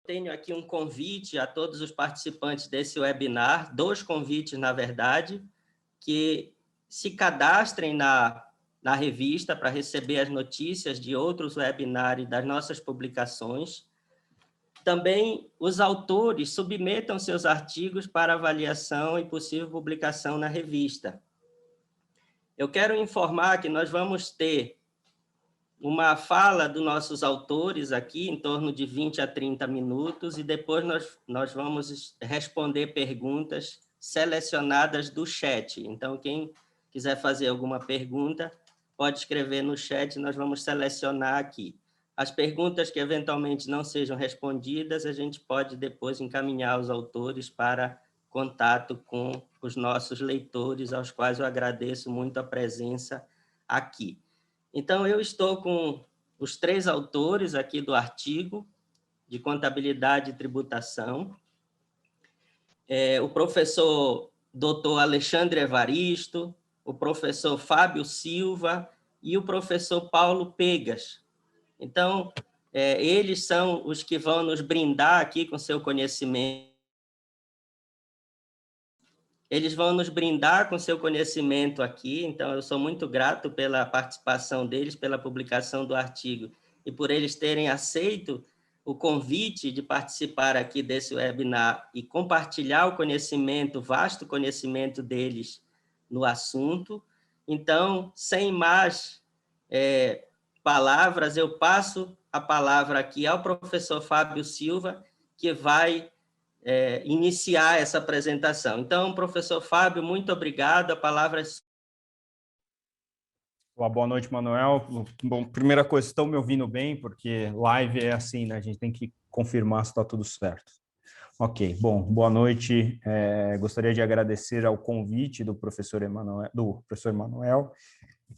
Tenho aqui um convite a todos os participantes desse webinar, 2 convites, na verdade, que se cadastrem na revista para receber as notícias de outros webinars e das nossas publicações. Também os autores submetam seus artigos para avaliação e possível publicação na revista. Eu quero informar que nós vamos ter uma fala dos nossos autores aqui, em torno de 20 a 30 minutos, e depois nós vamos responder perguntas selecionadas do chat. Então, quem quiser fazer alguma pergunta, pode escrever no chat, nós vamos selecionar aqui. As perguntas que eventualmente não sejam respondidas, a gente pode depois encaminhar os autores para contato com os nossos leitores, aos quais eu agradeço muito a presença aqui. Então, eu estou com os 3 autores aqui do artigo de contabilidade e tributação. O professor Dr. Alexandre Evaristo, o professor Fábio Silva e o professor Paulo Pegas. Então, eles são os que vão nos brindar aqui com seu conhecimento. Eles vão nos brindar com seu conhecimento aqui, então eu sou muito grato pela participação deles, pela publicação do artigo e por eles terem aceito o convite de participar aqui desse webinar e compartilhar o conhecimento, o vasto conhecimento deles no assunto. Então, sem mais palavras, eu passo a palavra aqui ao professor Fábio Silva, que vai iniciar essa apresentação. Então, professor Fábio, muito obrigado. A palavra é sua. Boa noite, Manuel. Bom, primeira coisa, estão me ouvindo bem? Porque live é assim, né? A gente tem que confirmar se está tudo certo. Ok, bom, boa noite. Gostaria de agradecer ao convite do professor Emanuel,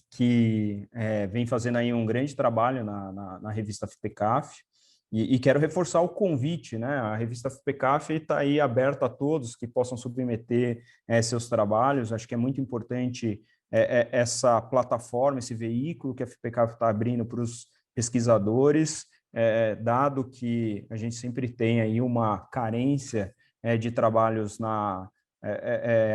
que vem fazendo aí um grande trabalho na revista FPCAF. E quero reforçar o convite, né? A revista FPCAF está aí aberta a todos que possam submeter seus trabalhos. Acho que é muito importante essa plataforma, esse veículo que a FPCAF está abrindo para os pesquisadores, dado que a gente sempre tem aí uma carência de trabalhos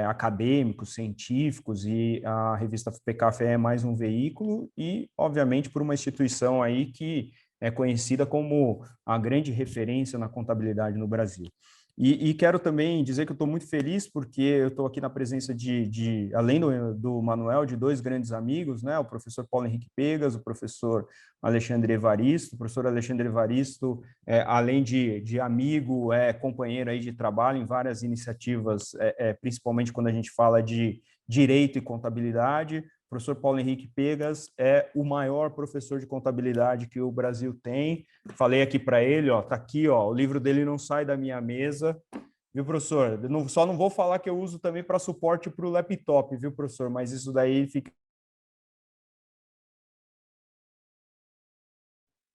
acadêmicos, científicos, e a revista FPCAF é mais um veículo e, obviamente, por uma instituição aí que é conhecida como a grande referência na contabilidade no Brasil. E quero também dizer que eu estou muito feliz porque eu estou aqui na presença além do Manuel, de 2 grandes amigos, né? O professor Paulo Henrique Pegas, o professor Alexandre Evaristo. O professor Alexandre Evaristo, além de amigo, é companheiro aí de trabalho em várias iniciativas, principalmente quando a gente fala de direito e contabilidade. O professor Paulo Henrique Pegas é o maior professor de contabilidade que o Brasil tem. Falei aqui para ele, ó, tá aqui, ó, o livro dele não sai da minha mesa, viu, professor? Só não vou falar que eu uso também para suporte para o laptop, viu, professor? Mas isso daí fica...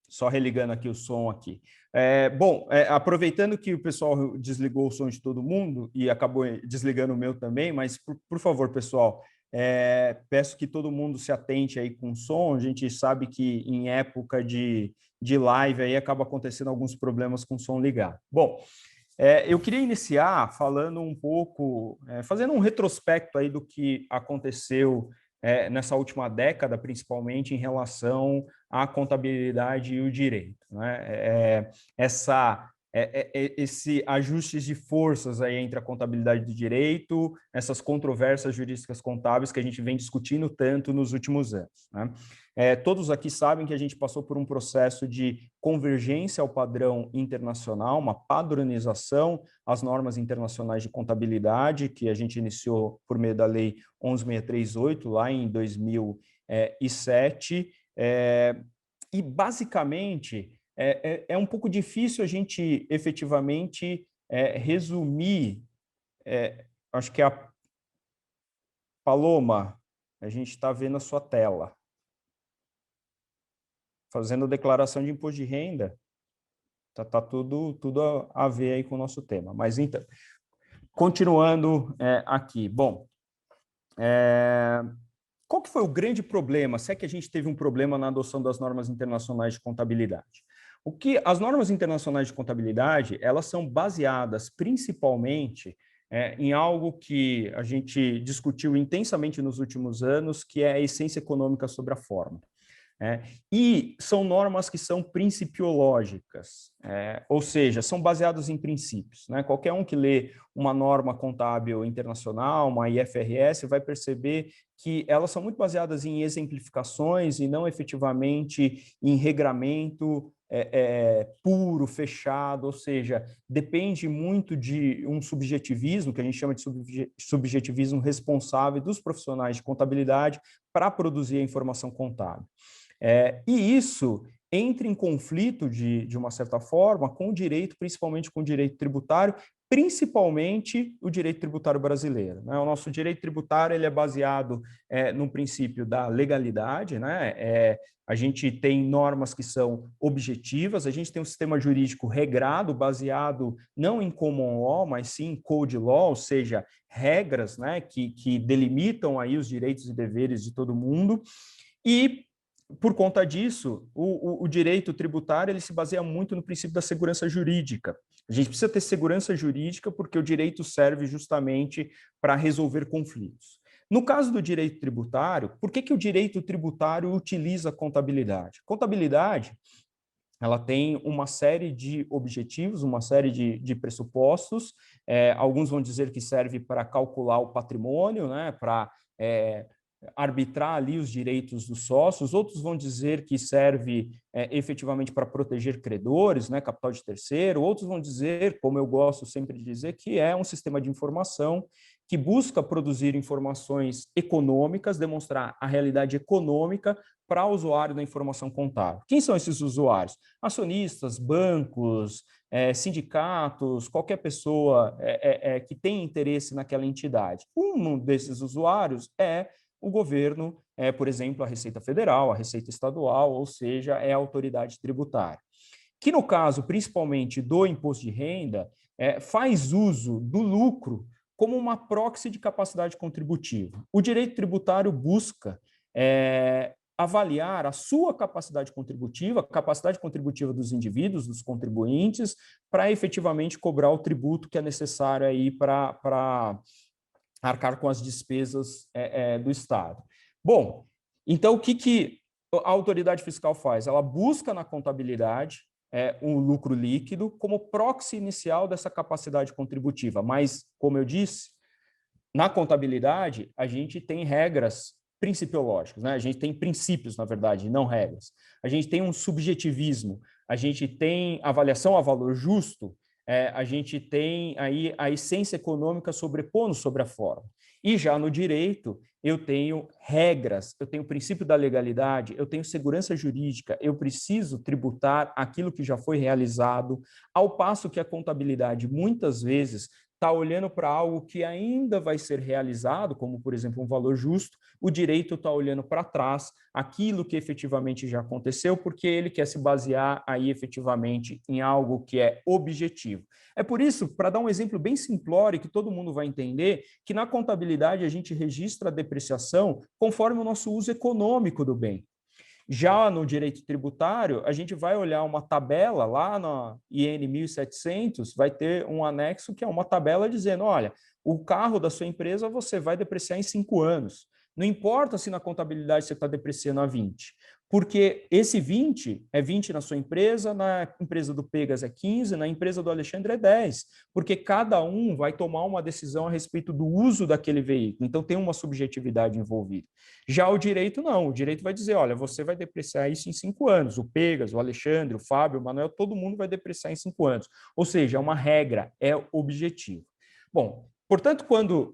Só religando aqui o som aqui. Aproveitando que o pessoal desligou o som de todo mundo e acabou desligando o meu também, mas, por favor, pessoal, peço que todo mundo se atente aí com o som. A gente sabe que em época de live aí acaba acontecendo alguns problemas com o som ligado. Bom, eu queria iniciar falando um pouco, fazendo um retrospecto aí do que aconteceu nessa última década, principalmente em relação à contabilidade e o direito, né? Esse ajustes de forças aí entre a contabilidade e o direito, essas controvérsias jurídicas contábeis que a gente vem discutindo tanto nos últimos anos, né? Todos aqui sabem que a gente passou por um processo de convergência ao padrão internacional, uma padronização às normas internacionais de contabilidade, que a gente iniciou por meio da Lei 11.638, lá em 2007, e basicamente é um pouco difícil a gente efetivamente resumir. Acho que a Paloma, a gente está vendo a sua tela. Fazendo declaração de imposto de renda, tá tudo a ver aí com o nosso tema. Mas então, continuando aqui. Bom, qual que foi o grande problema? Se é que a gente teve um problema na adoção das normas internacionais de contabilidade? As normas internacionais de contabilidade, elas são baseadas principalmente em algo que a gente discutiu intensamente nos últimos anos, que é a essência econômica sobre a forma. E são normas que são principiológicas, ou seja, são baseadas em princípios. Qualquer um que lê uma norma contábil internacional, uma IFRS, vai perceber que elas são muito baseadas em exemplificações e não efetivamente em regramento puro, fechado, ou seja, depende muito de um subjetivismo, que a gente chama de subjetivismo responsável dos profissionais de contabilidade para produzir a informação contábil. E isso entra em conflito, de uma certa forma, com o direito, principalmente com o direito tributário, principalmente o direito tributário brasileiro. O nosso direito tributário ele é baseado no princípio da legalidade, a gente tem normas que são objetivas, a gente tem um sistema jurídico regrado, baseado não em common law, mas sim em code law, ou seja, regras que delimitam aí os direitos e deveres de todo mundo. E por conta disso, o direito tributário ele se baseia muito no princípio da segurança jurídica. A gente precisa ter segurança jurídica porque o direito serve justamente para resolver conflitos. No caso do direito tributário, por que o direito tributário utiliza a contabilidade? Contabilidade, ela tem uma série de objetivos, uma série de pressupostos. Alguns vão dizer que serve para calcular o patrimônio, para arbitrar ali os direitos dos sócios, outros vão dizer que serve efetivamente para proteger credores, capital de terceiro, outros vão dizer, como eu gosto sempre de dizer, que é um sistema de informação que busca produzir informações econômicas, demonstrar a realidade econômica para o usuário da informação contábil. Quem são esses usuários? Acionistas, bancos, sindicatos, qualquer pessoa que tem interesse naquela entidade. Um desses usuários é o governo, por exemplo, a Receita Federal, a Receita Estadual, ou seja, é a autoridade tributária. Que no caso, principalmente do imposto de renda, faz uso do lucro como uma proxy de capacidade contributiva. O direito tributário busca avaliar a sua capacidade contributiva, a capacidade contributiva dos indivíduos, dos contribuintes, para efetivamente cobrar o tributo que é necessário aí para arcar com as despesas do Estado. Bom, então o que a autoridade fiscal faz? Ela busca na contabilidade um lucro líquido como proxy inicial dessa capacidade contributiva, mas, como eu disse, na contabilidade a gente tem regras principiológicas, a gente tem princípios, na verdade, não regras. A gente tem um subjetivismo, a gente tem avaliação a valor justo, a gente tem aí a essência econômica sobrepondo sobre a forma. E já no direito, eu tenho regras, eu tenho o princípio da legalidade, eu tenho segurança jurídica, eu preciso tributar aquilo que já foi realizado, ao passo que a contabilidade, muitas vezes, está olhando para algo que ainda vai ser realizado, como, por exemplo, um valor justo, o direito está olhando para trás, aquilo que efetivamente já aconteceu, porque ele quer se basear aí efetivamente em algo que é objetivo. É por isso, para dar um exemplo bem simplório que todo mundo vai entender, que na contabilidade a gente registra a depreciação conforme o nosso uso econômico do bem. Já no direito tributário, a gente vai olhar uma tabela lá na IN 1700, vai ter um anexo que é uma tabela dizendo, olha, o carro da sua empresa você vai depreciar em 5 anos. Não importa se na contabilidade você está depreciando a 20, porque esse 20 é 20 na sua empresa, na empresa do Pegas é 15, na empresa do Alexandre é 10, porque cada um vai tomar uma decisão a respeito do uso daquele veículo, então tem uma subjetividade envolvida. Já o direito não, o direito vai dizer, olha, você vai depreciar isso em 5 anos, o Pegas, o Alexandre, o Fábio, o Manuel, todo mundo vai depreciar em 5 anos, ou seja, é uma regra, é objetivo. Bom, portanto,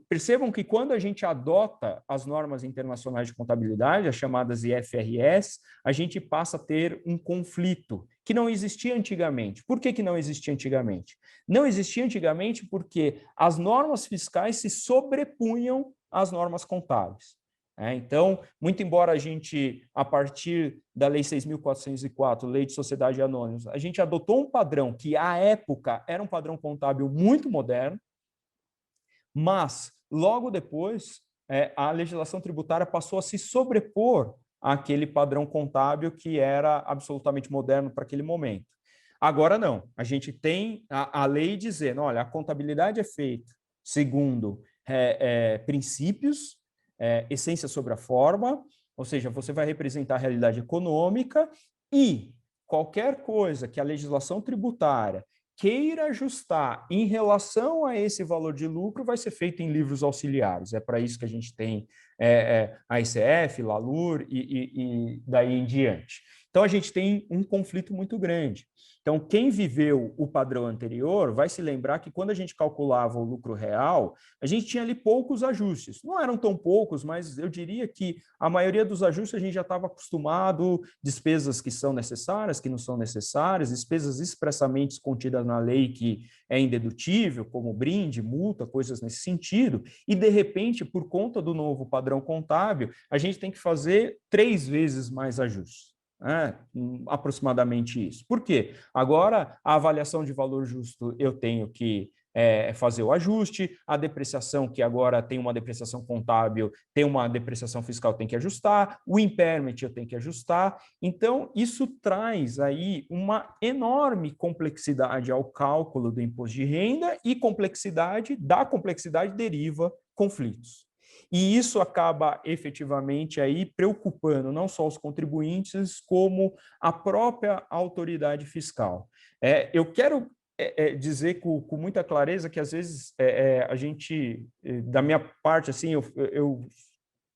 percebam que quando a gente adota as normas internacionais de contabilidade, as chamadas IFRS, a gente passa a ter um conflito que não existia antigamente. Por que não existia antigamente? Não existia antigamente porque as normas fiscais se sobrepunham às normas contábeis. Então, muito embora a gente, a partir da Lei 6.404, Lei de Sociedade Anônima, a gente adotou um padrão que, à época, era um padrão contábil muito moderno, mas, logo depois, a legislação tributária passou a se sobrepor àquele padrão contábil que era absolutamente moderno para aquele momento. Agora não, a gente tem a lei dizendo, olha, a contabilidade é feita segundo princípios, essência sobre a forma, ou seja, você vai representar a realidade econômica e qualquer coisa que a legislação tributária queira ajustar em relação a esse valor de lucro vai ser feito em livros auxiliares. É para isso que a gente tem a ICF, LALUR e daí em diante. Então, a gente tem um conflito muito grande. Então, quem viveu o padrão anterior vai se lembrar que quando a gente calculava o lucro real, a gente tinha ali poucos ajustes. Não eram tão poucos, mas eu diria que a maioria dos ajustes a gente já estava acostumado, despesas que são necessárias, que não são necessárias, despesas expressamente contidas na lei que é indedutível, como brinde, multa, coisas nesse sentido, e de repente, por conta do novo padrão contábil, a gente tem que fazer 3 vezes mais ajustes. Aproximadamente isso. Por quê? Agora, a avaliação de valor justo, eu tenho que fazer o ajuste, a depreciação, que agora tem uma depreciação contábil, tem uma depreciação fiscal, tem que ajustar, o impairment eu tenho que ajustar. Então, isso traz aí uma enorme complexidade ao cálculo do imposto de renda e da complexidade deriva conflitos. E isso acaba efetivamente aí preocupando não só os contribuintes, como a própria autoridade fiscal. Eu quero dizer com muita clareza que, às vezes, a gente, da minha parte, assim, eu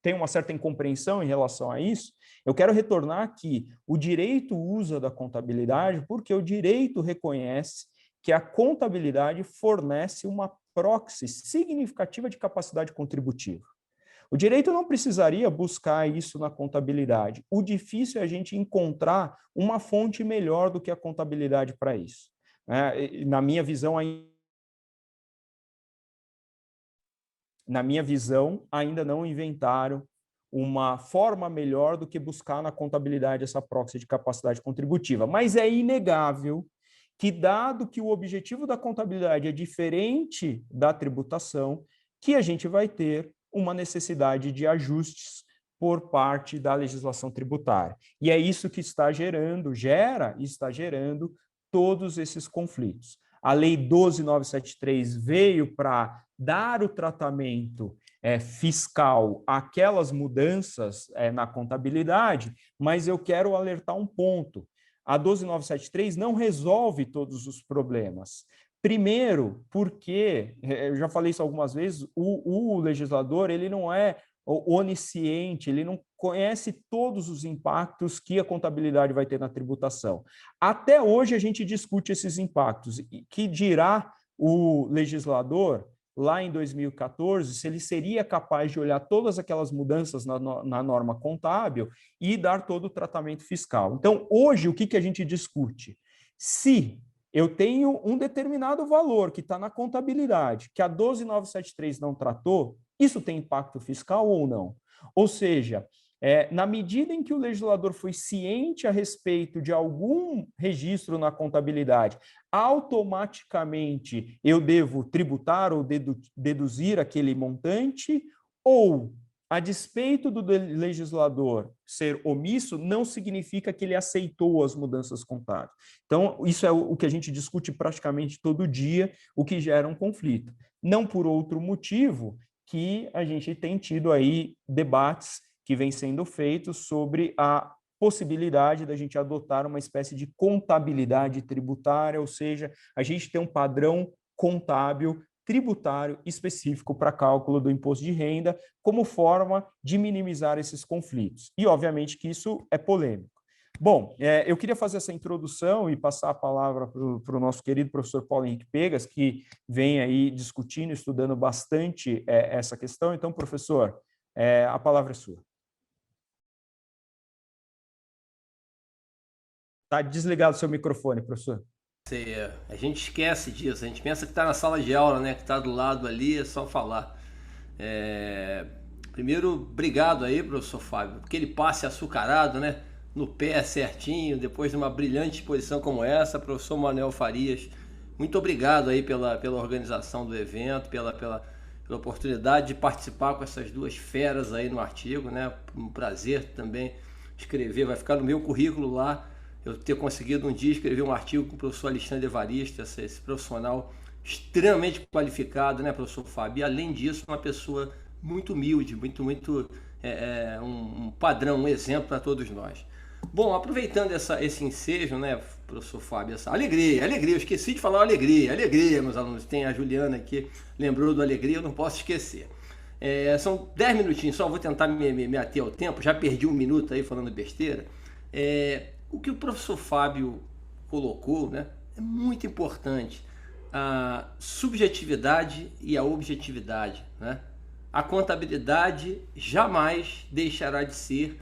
tenho uma certa incompreensão em relação a isso. Eu quero retornar que o direito usa da contabilidade porque o direito reconhece que a contabilidade fornece uma proxy significativa de capacidade contributiva. O direito não precisaria buscar isso na contabilidade. O difícil é a gente encontrar uma fonte melhor do que a contabilidade para isso. Na minha visão, ainda não inventaram uma forma melhor do que buscar na contabilidade essa proxy de capacidade contributiva. Mas é inegável que, dado que o objetivo da contabilidade é diferente da tributação, que a gente vai ter uma necessidade de ajustes por parte da legislação tributária. E é isso que está gerando todos esses conflitos. A Lei 12.973 veio para dar o tratamento fiscal àquelas mudanças na contabilidade, mas eu quero alertar um ponto. A 12.973 não resolve todos os problemas. Primeiro, porque, eu já falei isso algumas vezes, o legislador ele não é onisciente, ele não conhece todos os impactos que a contabilidade vai ter na tributação. Até hoje a gente discute esses impactos, que dirá o legislador lá em 2014, se ele seria capaz de olhar todas aquelas mudanças na norma contábil e dar todo o tratamento fiscal. Então, hoje, o que a gente discute? Se eu tenho um determinado valor que está na contabilidade, que a 12.973 não tratou, isso tem impacto fiscal ou não? Ou seja, na medida em que o legislador foi ciente a respeito de algum registro na contabilidade, automaticamente eu devo tributar ou deduzir aquele montante, ou, a despeito do legislador ser omisso, não significa que ele aceitou as mudanças contábeis. Então, isso é o que a gente discute praticamente todo dia, o que gera um conflito. Não por outro motivo que a gente tem tido aí debates que vêm sendo feitos sobre a possibilidade da gente adotar uma espécie de contabilidade tributária, ou seja, a gente tem um padrão contábil tributário específico para cálculo do imposto de renda, como forma de minimizar esses conflitos. E, obviamente, que isso é polêmico. Bom, eu queria fazer essa introdução e passar a palavra para o nosso querido professor Paulo Henrique Pegas, que vem aí discutindo, estudando bastante essa questão. Então, professor, a palavra é sua. Está desligado o seu microfone, professor. A gente esquece disso, a gente pensa que está na sala de aula, né? Que está do lado ali, é só falar. Primeiro, obrigado aí, professor Fábio, porque ele passe açucarado, né? No pé certinho, depois de uma brilhante exposição como essa. Professor Manuel Farias, muito obrigado aí pela organização do evento, pela oportunidade de participar com essas duas feras aí no artigo, né? Um prazer também escrever, vai ficar no meu currículo lá. eu ter conseguido um dia escrever um artigo com o professor Alexandre Evaristo, esse profissional extremamente qualificado, né, professor Fábio? E além disso, uma pessoa muito humilde, um padrão, um exemplo para todos nós. Bom, aproveitando esse ensejo, né, professor Fábio, essa alegria, eu esqueci de falar alegria, meus alunos. Tem a Juliana que lembrou do alegria, eu não posso esquecer. São 10 minutinhos só, vou tentar me ater ao tempo, já perdi um minuto aí falando besteira. O que o professor Fábio colocou, né, é muito importante. A subjetividade e a objetividade, né? A contabilidade jamais deixará de ser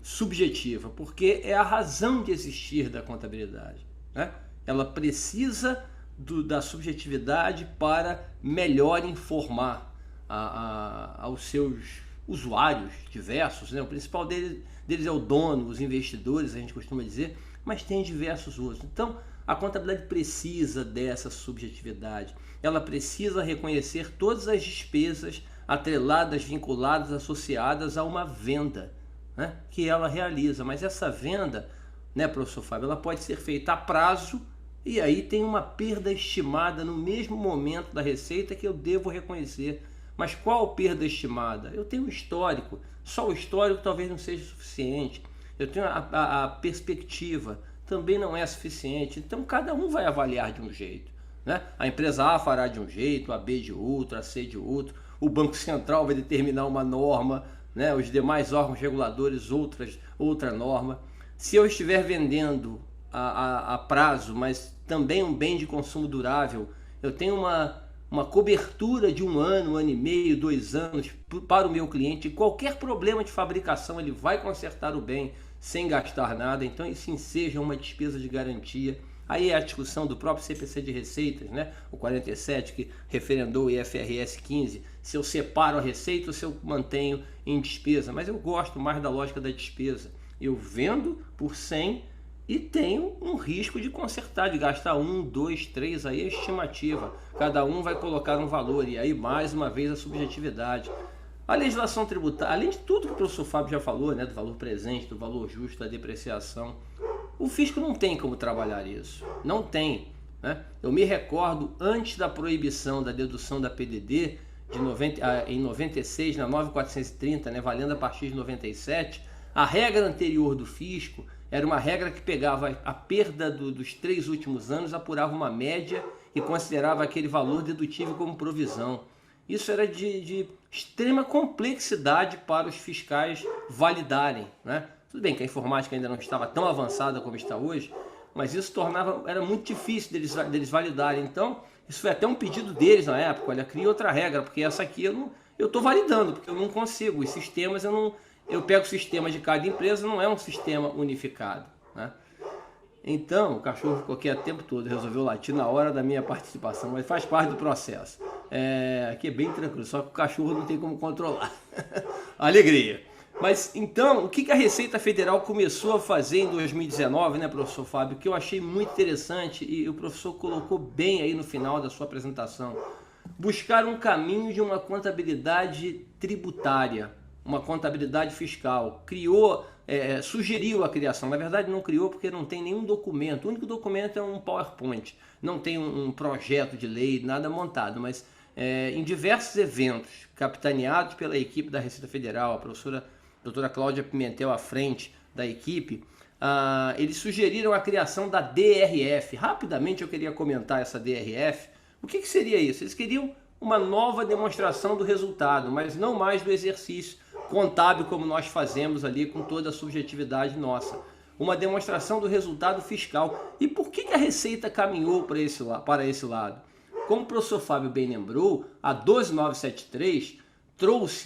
subjetiva, porque é a razão de existir da contabilidade, né? Ela precisa da subjetividade para melhor informar aos seus usuários diversos, né? O principal deles é o dono, os investidores, a gente costuma dizer, mas tem diversos outros. Então, a contabilidade precisa dessa subjetividade. Ela precisa reconhecer todas as despesas atreladas, vinculadas, associadas a uma venda, né, que ela realiza. Mas essa venda, né, professor Fábio, ela pode ser feita a prazo e aí tem uma perda estimada no mesmo momento da receita que eu devo reconhecer. Mas qual perda estimada? Eu tenho um histórico, só o histórico talvez não seja suficiente. Eu tenho a perspectiva, também não é suficiente. Então cada um vai avaliar de um jeito, né? A empresa A fará de um jeito, a B de outro, a C de outro. O Banco Central vai determinar uma norma, né? Os demais órgãos reguladores outra norma. Se eu estiver vendendo a prazo, mas também um bem de consumo durável, eu tenho uma cobertura de 1 ano, 1 ano e meio, 2 anos para o meu cliente. Qualquer problema de fabricação ele vai consertar o bem sem gastar nada. Então isso seja uma despesa de garantia. Aí é a discussão do próprio CPC de receitas, né? O 47 que referendou o IFRS 15, se eu separo a receita ou se eu mantenho em despesa. Mas eu gosto mais da lógica da despesa. Eu vendo por 100 e tenho um risco de consertar, de gastar 1, 2, 3, aí é estimativa. Cada um vai colocar um valor e aí mais uma vez a subjetividade. A legislação tributária, além de tudo que o professor Fábio já falou, né, do valor presente, do valor justo, da depreciação, o fisco não tem como trabalhar isso, não tem, né? Eu me recordo, antes da proibição da dedução da PDD em 96, na 9430, né, valendo a partir de 97, a regra anterior do fisco era uma regra que pegava a perda dos 3 últimos anos, apurava uma média e considerava aquele valor dedutível como provisão. Isso era de extrema complexidade para os fiscais validarem, né? Tudo bem que a informática ainda não estava tão avançada como está hoje, mas isso era muito difícil deles validarem. Então, isso foi até um pedido deles na época: olha, cria outra regra, porque essa aqui eu estou validando, porque eu não consigo. Os sistemas, eu pego o sistema de cada empresa, não é um sistema unificado, né? Então, o cachorro ficou aqui o tempo todo, resolveu latir na hora da minha participação, mas faz parte do processo. Aqui é bem tranquilo, só que o cachorro não tem como controlar. Alegria. Mas então, o que a Receita Federal começou a fazer em 2019, né, professor Fábio, que eu achei muito interessante e o professor colocou bem aí no final da sua apresentação: buscar um caminho de uma contabilidade tributária, uma contabilidade fiscal. Sugeriu a criação, na verdade não criou porque não tem nenhum documento, o único documento é um PowerPoint, não tem um projeto de lei, nada montado, mas em diversos eventos capitaneados pela equipe da Receita Federal, a doutora Cláudia Pimentel à frente da equipe, eles sugeriram a criação da DRF. Rapidamente eu queria comentar essa DRF. O que seria isso? Eles queriam uma nova demonstração do resultado, mas não mais do exercício contábil como nós fazemos ali com toda a subjetividade nossa. Uma demonstração do resultado fiscal. E por que a Receita caminhou para esse lado? Como o professor Fábio bem lembrou, a 12973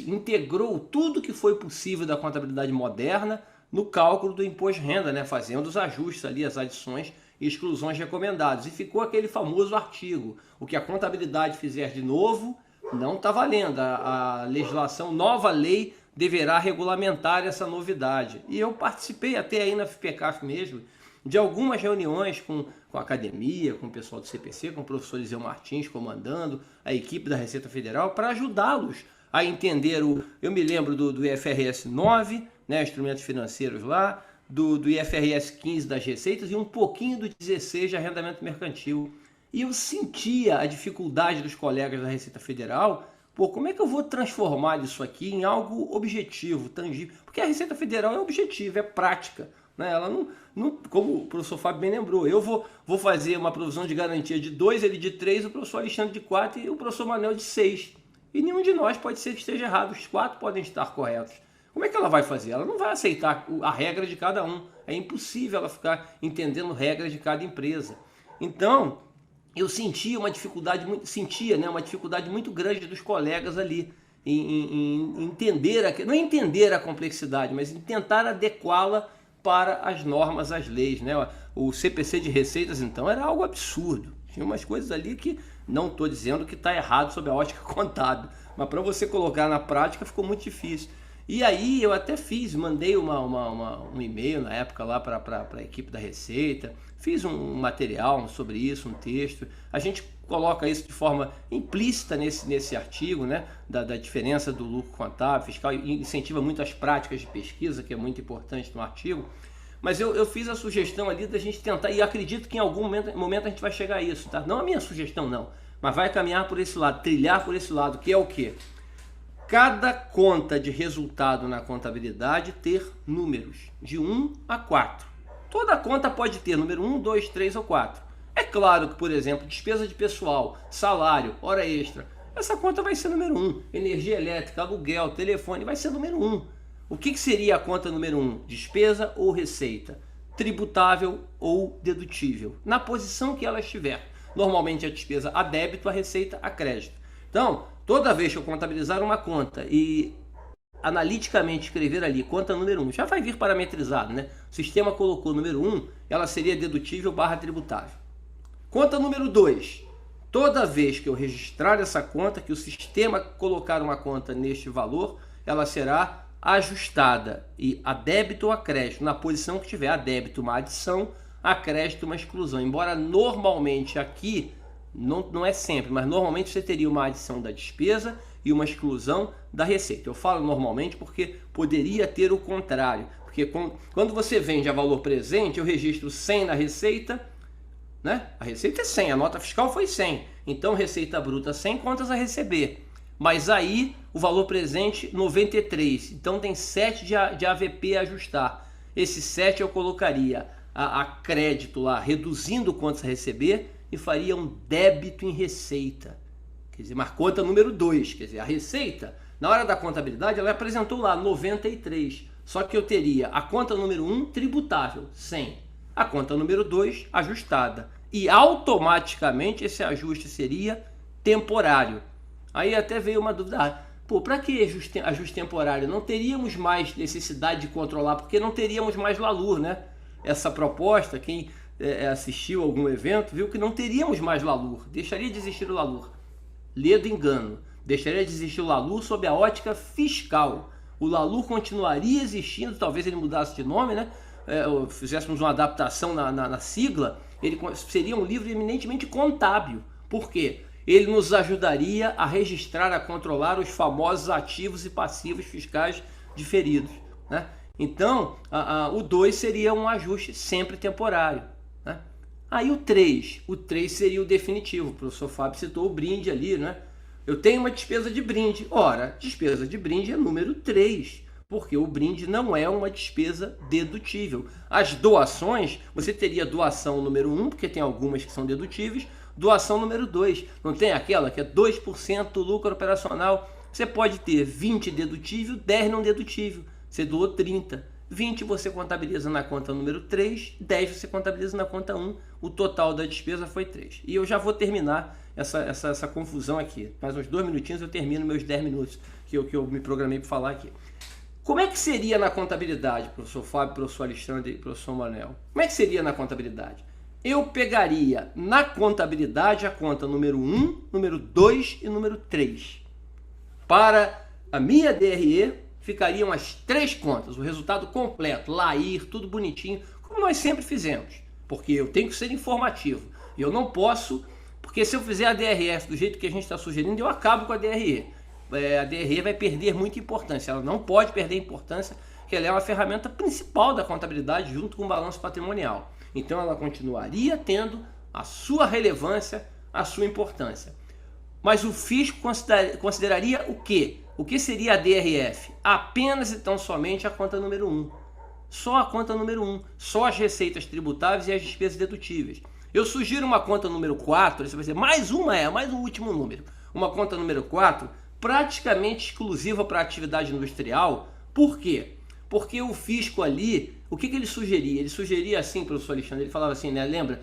integrou tudo que foi possível da contabilidade moderna no cálculo do imposto de renda, né? Fazendo os ajustes ali, as adições e exclusões recomendadas. E ficou aquele famoso artigo: o que a contabilidade fizer de novo não está valendo. A legislação, nova lei, deverá regulamentar essa novidade. E eu participei até aí na FPCAF mesmo de algumas reuniões com a academia, com o pessoal do CPC, com o professor Eliseu Martins comandando, a equipe da Receita Federal, para ajudá-los a entender eu me lembro do IFRS 9, né, instrumentos financeiros lá, do IFRS 15 das receitas e um pouquinho do 16 de arrendamento mercantil. E eu sentia a dificuldade dos colegas da Receita Federal. Pô, como é que eu vou transformar isso aqui em algo objetivo, tangível? Porque a Receita Federal é objetivo, é prática, né? Ela não, como o professor Fábio bem lembrou, eu vou fazer uma provisão de garantia de 2, ele de 3, o professor Alexandre de 4 e o professor Manuel de 6. E nenhum de nós pode ser que esteja errado, os 4 podem estar corretos. Como é que ela vai fazer? Ela não vai aceitar a regra de cada um. É impossível ela ficar entendendo regras de cada empresa. Então, eu sentia uma dificuldade muito grande dos colegas ali em entender, não entender a complexidade, mas em tentar adequá-la para as normas, as leis, né? O CPC de receitas, então, era algo absurdo. Tinha umas coisas ali que não estou dizendo que está errado sob a ótica contábil, mas para você colocar na prática ficou muito difícil. E aí eu até mandei um e-mail na época lá para a equipe da Receita, fiz um material sobre isso, um texto. A gente coloca isso de forma implícita nesse artigo, né, da diferença do lucro contábil, fiscal, e incentiva muito as práticas de pesquisa, que é muito importante no artigo. Mas eu fiz a sugestão ali da gente tentar, e acredito que em algum momento a gente vai chegar a isso, tá? Não a minha sugestão, não, mas vai caminhar por esse lado, trilhar por esse lado, que é o quê? Cada conta de resultado na contabilidade ter números de 1 a 4. Toda conta pode ter número 1, 2, 3 ou 4. É claro que, por exemplo, despesa de pessoal, salário, hora extra, essa conta vai ser número 1. Energia elétrica, aluguel, telefone, vai ser número 1. O que seria a conta número 1? Despesa ou receita? Tributável ou dedutível? Na posição que ela estiver. Normalmente a despesa a débito, a receita a crédito. Então, toda vez que eu contabilizar uma conta e analiticamente escrever ali conta número 1, já vai vir parametrizado, né? O sistema colocou número 1, ela seria dedutível barra tributável. Conta número 2, toda vez que eu registrar essa conta, que o sistema colocar uma conta neste valor, ela será ajustada e a débito ou a crédito, na posição que tiver, a débito uma adição, a crédito uma exclusão. Embora normalmente aqui, não é sempre, mas normalmente você teria uma adição da despesa e uma exclusão da receita. Eu falo normalmente porque poderia ter o contrário. Porque quando você vende a valor presente, eu registro 100 na receita, né? A receita é 100, a nota fiscal foi 100. Então, receita bruta 100, contas a receber. Mas aí, o valor presente 93. Então, tem 7 de AVP a ajustar. Esse 7 eu colocaria a crédito lá, reduzindo contas a receber, e faria um débito em receita. Quer dizer, mas conta número 2. Quer dizer, a receita, na hora da contabilidade, ela apresentou lá 93. Só que eu teria a conta número 1 tributável, 100. A conta número 2 ajustada. E automaticamente esse ajuste seria temporário. Aí até veio uma dúvida. Pô, para que ajuste temporário? Não teríamos mais necessidade de controlar, porque não teríamos mais LALUR, né? Essa proposta, quem assistiu a algum evento, viu que não teríamos mais LALUR. Deixaria de existir o LALUR. Lê do engano. Deixaria de existir o LALUR sob a ótica fiscal. O LALUR continuaria existindo, talvez ele mudasse de nome, né? Fizéssemos uma adaptação na sigla, ele seria um livro eminentemente contábil. Por quê? Ele nos ajudaria a registrar, a controlar os famosos ativos e passivos fiscais diferidos, né? Então, o 2 seria um ajuste sempre temporário, né? Aí o 3 seria o definitivo. O professor Fábio citou o brinde ali, né? Eu tenho uma despesa de brinde. Ora, despesa de brinde é número 3, porque o brinde não é uma despesa dedutível. As doações, você teria doação número 1, porque tem algumas que são dedutíveis, doação número 2. Não tem aquela que é 2% do lucro operacional? Você pode ter 20 dedutível, 10 não dedutível. Você doou 30. 20 você contabiliza na conta número 3, 10 você contabiliza na conta 1. O total da despesa foi 3. E eu já vou terminar essa confusão aqui. Mais uns 2 minutinhos eu termino meus 10 minutos que eu me programei para falar aqui. Como é que seria na contabilidade, professor Fábio, professor Alexandre e professor Manuel? Como é que seria na contabilidade? Eu pegaria na contabilidade a conta número 1, número 2 e número 3. Para a minha DRE, ficariam as 3 contas, o resultado completo, LAIR, tudo bonitinho, como nós sempre fizemos. Porque eu tenho que ser informativo. E eu não posso, porque se eu fizer a DRS do jeito que a gente está sugerindo, eu acabo com a DRE. A DRE vai perder muita importância, ela não pode perder importância, que ela é uma ferramenta principal da contabilidade junto com o balanço patrimonial. Então ela continuaria tendo a sua relevância, a sua importância. Mas o fisco consideraria o quê? O que seria a DRF? Apenas e tão somente a conta número 1. Só a conta número 1. Só as receitas tributáveis e as despesas dedutíveis. Eu sugiro uma conta número 4, você vai dizer, mais um último número. Uma conta número 4, praticamente exclusiva para a atividade industrial. Por quê? Porque o fisco ali, o que ele sugeria? Ele sugeria assim, professor Alexandre, ele falava assim, né? Lembra?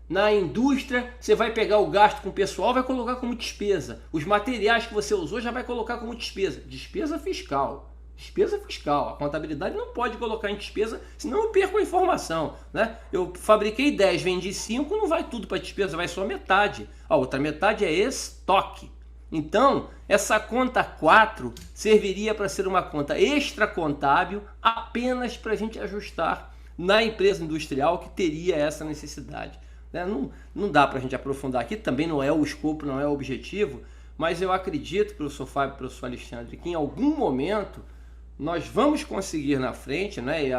Na indústria, você vai pegar o gasto com o pessoal, vai colocar como despesa. Os materiais que você usou já vai colocar como despesa. Despesa fiscal. Despesa fiscal. A contabilidade não pode colocar em despesa, senão eu perco a informação, né? Eu fabriquei 10, vendi 5, não vai tudo para despesa, vai só metade. A outra metade é estoque. Então, essa conta 4 serviria para ser uma conta extracontábil apenas para a gente ajustar na empresa industrial que teria essa necessidade. Não dá para a gente aprofundar aqui, também não é o escopo, não é o objetivo, mas eu acredito, professor Fábio e professor Alexandre, que em algum momento nós vamos conseguir na frente, né? E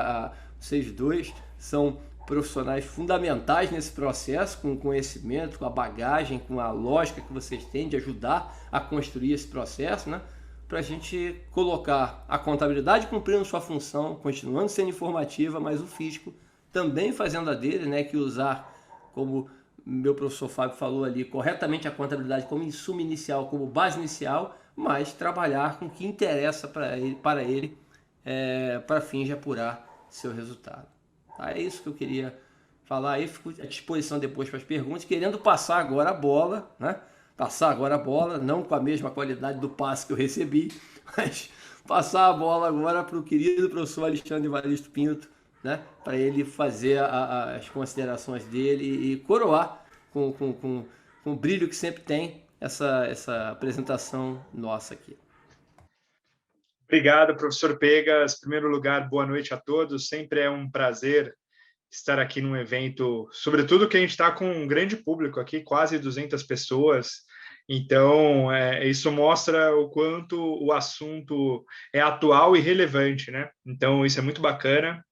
vocês dois são profissionais fundamentais nesse processo, com o conhecimento, com a bagagem, com a lógica que vocês têm de ajudar a construir esse processo, né? Para a gente colocar a contabilidade cumprindo sua função, continuando sendo informativa, mas o fisco também fazendo a dele, né? Que usar, como meu professor Fábio falou ali, corretamente a contabilidade como insumo inicial, como base inicial, mas trabalhar com o que interessa para ele para fins de apurar seu resultado. Tá? É isso que eu queria falar aí, fico à disposição depois para as perguntas, querendo passar agora a bola, né? Passar agora a bola, não com a mesma qualidade do passe que eu recebi, mas passar a bola agora para o querido professor Alexandre Evaristo Pinto, né? Para ele fazer as considerações dele e coroar com o brilho que sempre tem essa apresentação nossa aqui. Obrigado, professor Pegas. Em primeiro lugar, boa noite a todos. Sempre é um prazer estar aqui num evento, sobretudo que a gente está com um grande público aqui, quase 200 pessoas. Então, isso mostra o quanto o assunto é atual e relevante, né? Então, isso é muito bacana.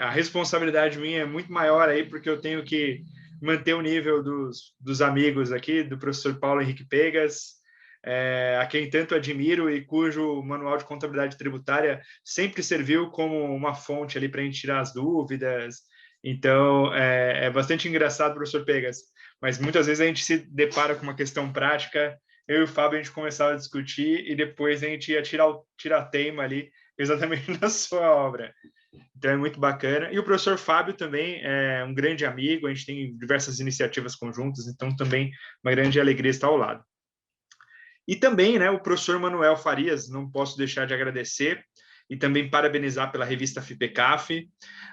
A responsabilidade minha é muito maior aí, porque eu tenho que manter o nível dos amigos aqui, do professor Paulo Henrique Pegas, a quem tanto admiro e cujo manual de contabilidade tributária sempre serviu como uma fonte ali para a gente tirar as dúvidas. Então, é bastante engraçado, professor Pegas, mas muitas vezes a gente se depara com uma questão prática, eu e o Fábio a gente começava a discutir e depois a gente ia tirar teima ali exatamente na sua obra. Então é muito bacana. E o professor Fábio também é um grande amigo, a gente tem diversas iniciativas conjuntas, então também uma grande alegria estar ao lado. E também, né, o professor Manuel Farias, não posso deixar de agradecer e também parabenizar pela revista FIPECAF.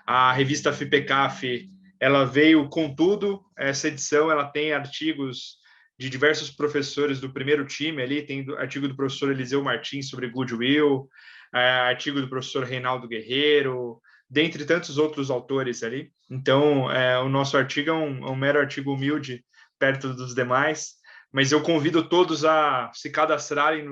A revista FIPECAF, ela veio com tudo, essa edição ela tem artigos de diversos professores do primeiro time ali, tem artigo do professor Eliseu Martins sobre Goodwill, artigo do professor Reinaldo Guerreiro, dentre tantos outros autores ali. Então, o nosso artigo é um mero artigo humilde perto dos demais, mas eu convido todos a se cadastrarem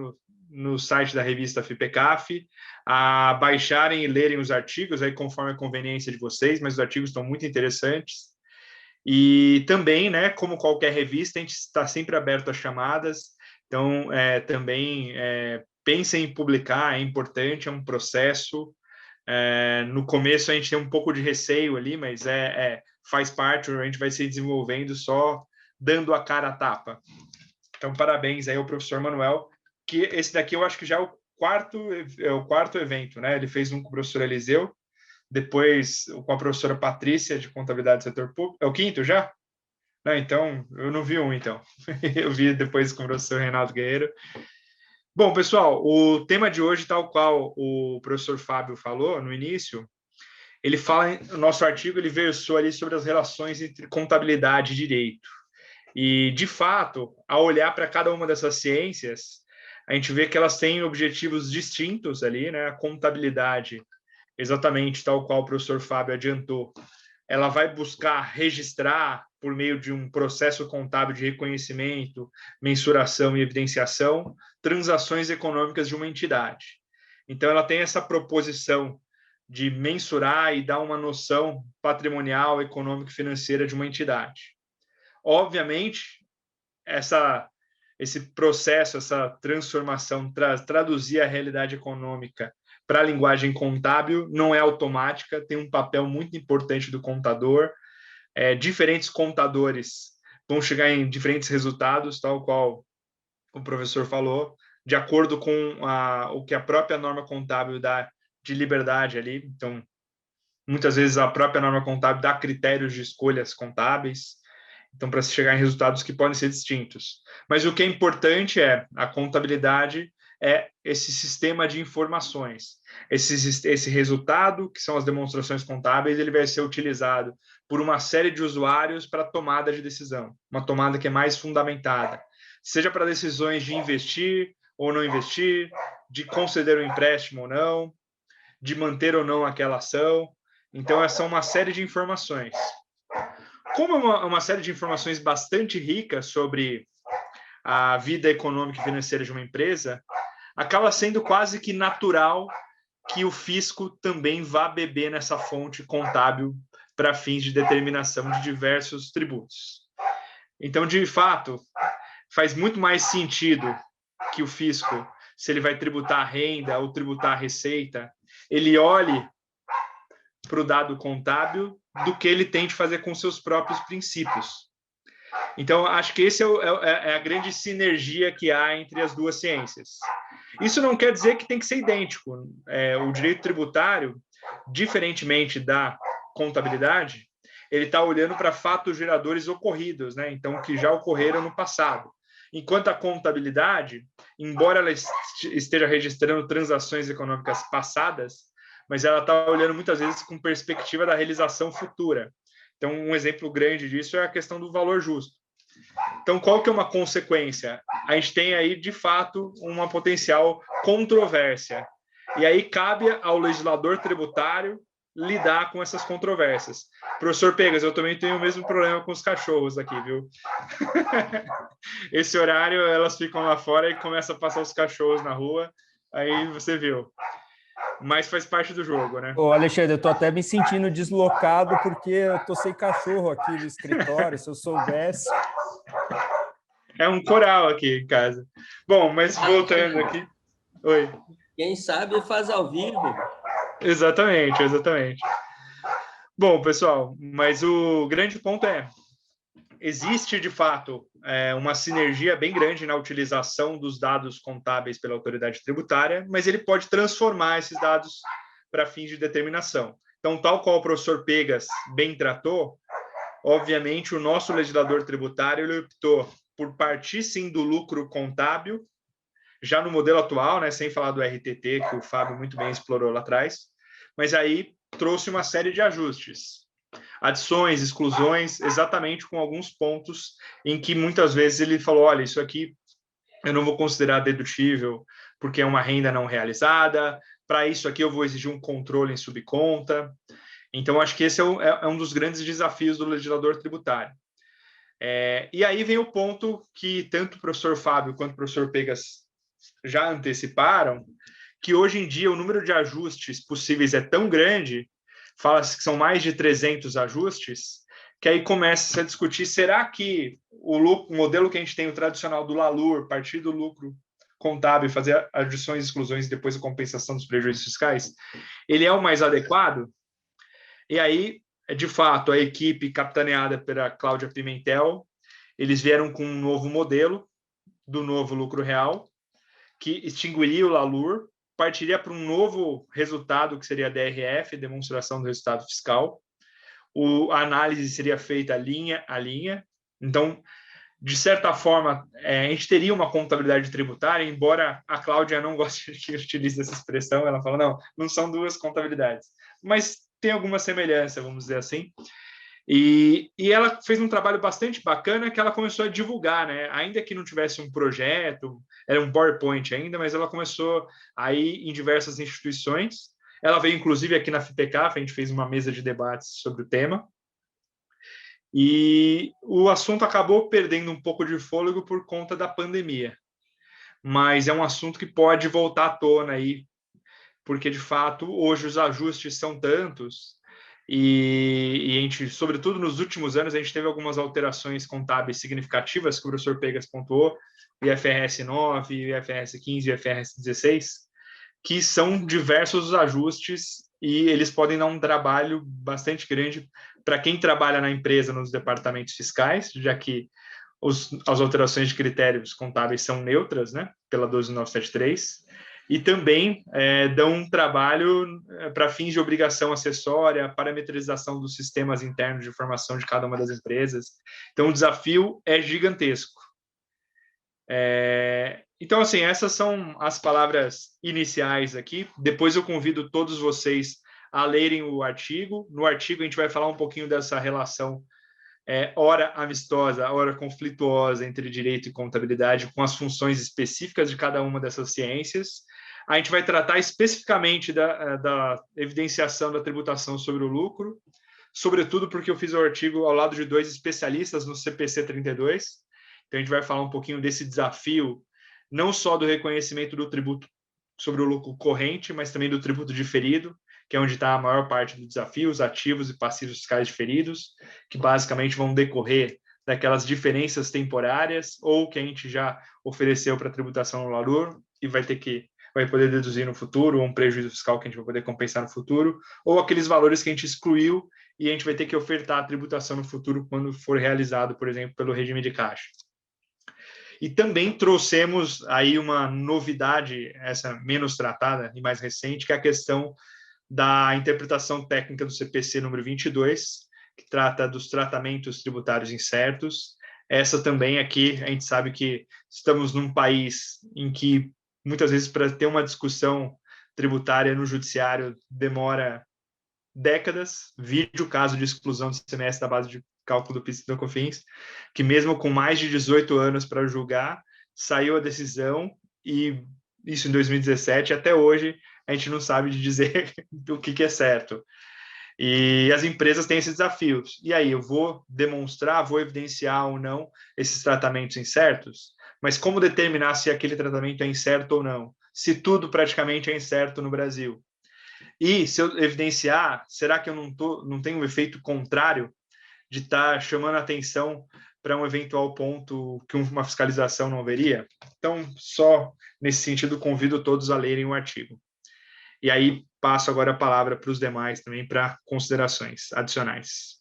no site da revista FIPECAF, a baixarem e lerem os artigos, aí conforme a conveniência de vocês, mas os artigos estão muito interessantes. E também, né, como qualquer revista, a gente está sempre aberto a chamadas, então também pensem em publicar, é importante, é um processo. No começo a gente tem um pouco de receio ali, mas faz parte, a gente vai se desenvolvendo só dando a cara a tapa. Então, parabéns aí ao professor Manuel, que esse daqui eu acho que já é o quarto evento, né? Ele fez um com o professor Eliseu, depois com a professora Patrícia, de Contabilidade do Setor Público. É o quinto já? Não, então, eu não vi então. Eu vi depois com o professor Reinaldo Guerreiro. Bom, pessoal, o tema de hoje, tal qual o professor Fábio falou no início, ele fala, no nosso artigo, ele versou ali sobre as relações entre contabilidade e direito. E, de fato, ao olhar para cada uma dessas ciências, a gente vê que elas têm objetivos distintos ali, né? A contabilidade, exatamente tal qual o professor Fábio adiantou, ela vai buscar registrar, por meio de um processo contábil de reconhecimento, mensuração e evidenciação, transações econômicas de uma entidade. Então, ela tem essa proposição de mensurar e dar uma noção patrimonial, econômica e financeira de uma entidade. Obviamente, esse processo, essa transformação, traduzir a realidade econômica para a linguagem contábil não é automática, tem um papel muito importante do contador. Diferentes contadores vão chegar em diferentes resultados, tal qual o professor falou, de acordo com o que a própria norma contábil dá de liberdade ali. Então, muitas vezes a própria norma contábil dá critérios de escolhas contábeis, então, para se chegar em resultados que podem ser distintos. Mas o que é importante a contabilidade é esse sistema de informações. Esse resultado, que são as demonstrações contábeis, ele vai ser utilizado por uma série de usuários para tomada de decisão, uma tomada que é mais fundamentada, seja para decisões de investir ou não investir, de conceder um empréstimo ou não, de manter ou não aquela ação. Então, essa é uma série de informações. Como é uma série de informações bastante ricas sobre a vida econômica e financeira de uma empresa, acaba sendo quase que natural que o fisco também vá beber nessa fonte contábil para fins de determinação de diversos tributos. Então, de fato, faz muito mais sentido que o fisco, se ele vai tributar a renda ou tributar a receita, ele olhe para o dado contábil do que ele tente fazer com seus próprios princípios. Então, acho que esse é a grande sinergia que há entre as duas ciências. Isso não quer dizer que tem que ser idêntico. O direito tributário, diferentemente da contabilidade, ele está olhando para fatos geradores ocorridos, né? Então, que já ocorreram no passado. Enquanto a contabilidade, embora ela esteja registrando transações econômicas passadas, mas ela está olhando muitas vezes com perspectiva da realização futura. Então, um exemplo grande disso é a questão do valor justo. Então, qual que é uma consequência? A gente tem aí, de fato, uma potencial controvérsia. E aí cabe ao legislador tributário lidar com essas controvérsias. Professor Pegas, eu também tenho o mesmo problema com os cachorros aqui, viu? Esse horário, elas ficam lá fora e começam a passar os cachorros na rua, aí você viu. Mas faz parte do jogo, né? Ô, Alexandre, eu tô até me sentindo deslocado porque eu tô sem cachorro aqui no escritório, se eu soubesse. É um coral aqui em casa. Bom, mas voltando aqui. Oi. Quem sabe faz ao vivo. Exatamente. Bom, pessoal, mas o grande ponto existe, de fato, uma sinergia bem grande na utilização dos dados contábeis pela autoridade tributária, mas ele pode transformar esses dados para fins de determinação. Então, tal qual o professor Pegas bem tratou, obviamente, o nosso legislador tributário ele optou por partir, sim, do lucro contábil, já no modelo atual, né, sem falar do RTT, que o Fábio muito bem explorou lá atrás, mas aí trouxe uma série de ajustes. Adições, exclusões, exatamente com alguns pontos em que muitas vezes ele falou, olha, isso aqui eu não vou considerar dedutível porque é uma renda não realizada, para isso aqui eu vou exigir um controle em subconta. Então, acho que esse é um dos grandes desafios do legislador tributário. E aí vem o ponto que tanto o professor Fábio quanto o professor Pegas já anteciparam, que hoje em dia o número de ajustes possíveis é tão grande, fala-se que são mais de 300 ajustes, que aí começa a discutir, será que o modelo que a gente tem, o tradicional do LALUR, partir do lucro contábil, fazer adições e exclusões e depois a compensação dos prejuízos fiscais, ele é o mais adequado? E aí, de fato, a equipe capitaneada pela Cláudia Pimentel, eles vieram com um novo modelo do novo lucro real, que extinguiria o LALUR, partiria para um novo resultado, que seria a DRF, demonstração do resultado fiscal. A análise seria feita linha a linha. Então, de certa forma, a gente teria uma contabilidade tributária, embora a Cláudia não goste que utilize essa expressão, ela fala, não são duas contabilidades, mas tem alguma semelhança, vamos dizer assim. E ela fez um trabalho bastante bacana que ela começou a divulgar, né? Ainda que não tivesse um projeto, era um PowerPoint ainda, mas ela começou a ir em diversas instituições. Ela veio, inclusive, aqui na FIPECAF, a gente fez uma mesa de debates sobre o tema. E o assunto acabou perdendo um pouco de fôlego por conta da pandemia. Mas é um assunto que pode voltar à tona aí porque, de fato, hoje os ajustes são tantos e a gente, sobretudo nos últimos anos, a gente teve algumas alterações contábeis significativas, que o professor Pegas pontuou, o IFRS 9, o IFRS 15 e o IFRS 16, que são diversos os ajustes e eles podem dar um trabalho bastante grande para quem trabalha na empresa nos departamentos fiscais, já que as alterações de critérios contábeis são neutras, né, pela 12973, e também dão um trabalho para fins de obrigação acessória, parametrização dos sistemas internos de informação de cada uma das empresas. Então, o desafio é gigantesco. Então, assim, essas são as palavras iniciais aqui. Depois eu convido todos vocês a lerem o artigo. No artigo, a gente vai falar um pouquinho dessa relação ora amistosa, ora conflituosa entre direito e contabilidade, com as funções específicas de cada uma dessas ciências. A gente vai tratar especificamente da evidenciação da tributação sobre o lucro, sobretudo porque eu fiz o artigo ao lado de 2 especialistas no CPC 32. Então, a gente vai falar um pouquinho desse desafio, não só do reconhecimento do tributo sobre o lucro corrente, mas também do tributo diferido, que é onde está a maior parte do desafio, os ativos e passivos fiscais diferidos, que basicamente vão decorrer daquelas diferenças temporárias ou que a gente já ofereceu para tributação no valor e vai poder deduzir no futuro, ou um prejuízo fiscal que a gente vai poder compensar no futuro, ou aqueles valores que a gente excluiu e a gente vai ter que ofertar a tributação no futuro quando for realizado, por exemplo, pelo regime de caixa. E também trouxemos aí uma novidade, essa menos tratada e mais recente, que é a questão da interpretação técnica do CPC número 22, que trata dos tratamentos tributários incertos. Essa também aqui, a gente sabe que estamos num país em que, muitas vezes, para ter uma discussão tributária no judiciário, demora décadas. Vide o caso de exclusão do ICMS da base de cálculo do PIS e do COFINS, que mesmo com mais de 18 anos para julgar, saiu a decisão e isso em 2017, até hoje a gente não sabe dizer o que é certo. E as empresas têm esses desafios. E aí, eu vou demonstrar, vou evidenciar ou não esses tratamentos incertos? Mas como determinar se aquele tratamento é incerto ou não? Se tudo praticamente é incerto no Brasil. E se eu evidenciar, será que eu não tenho um efeito contrário de estar chamando a atenção para um eventual ponto que uma fiscalização não haveria? Então, só nesse sentido, convido todos a lerem o artigo. E aí, passo agora a palavra para os demais também, para considerações adicionais.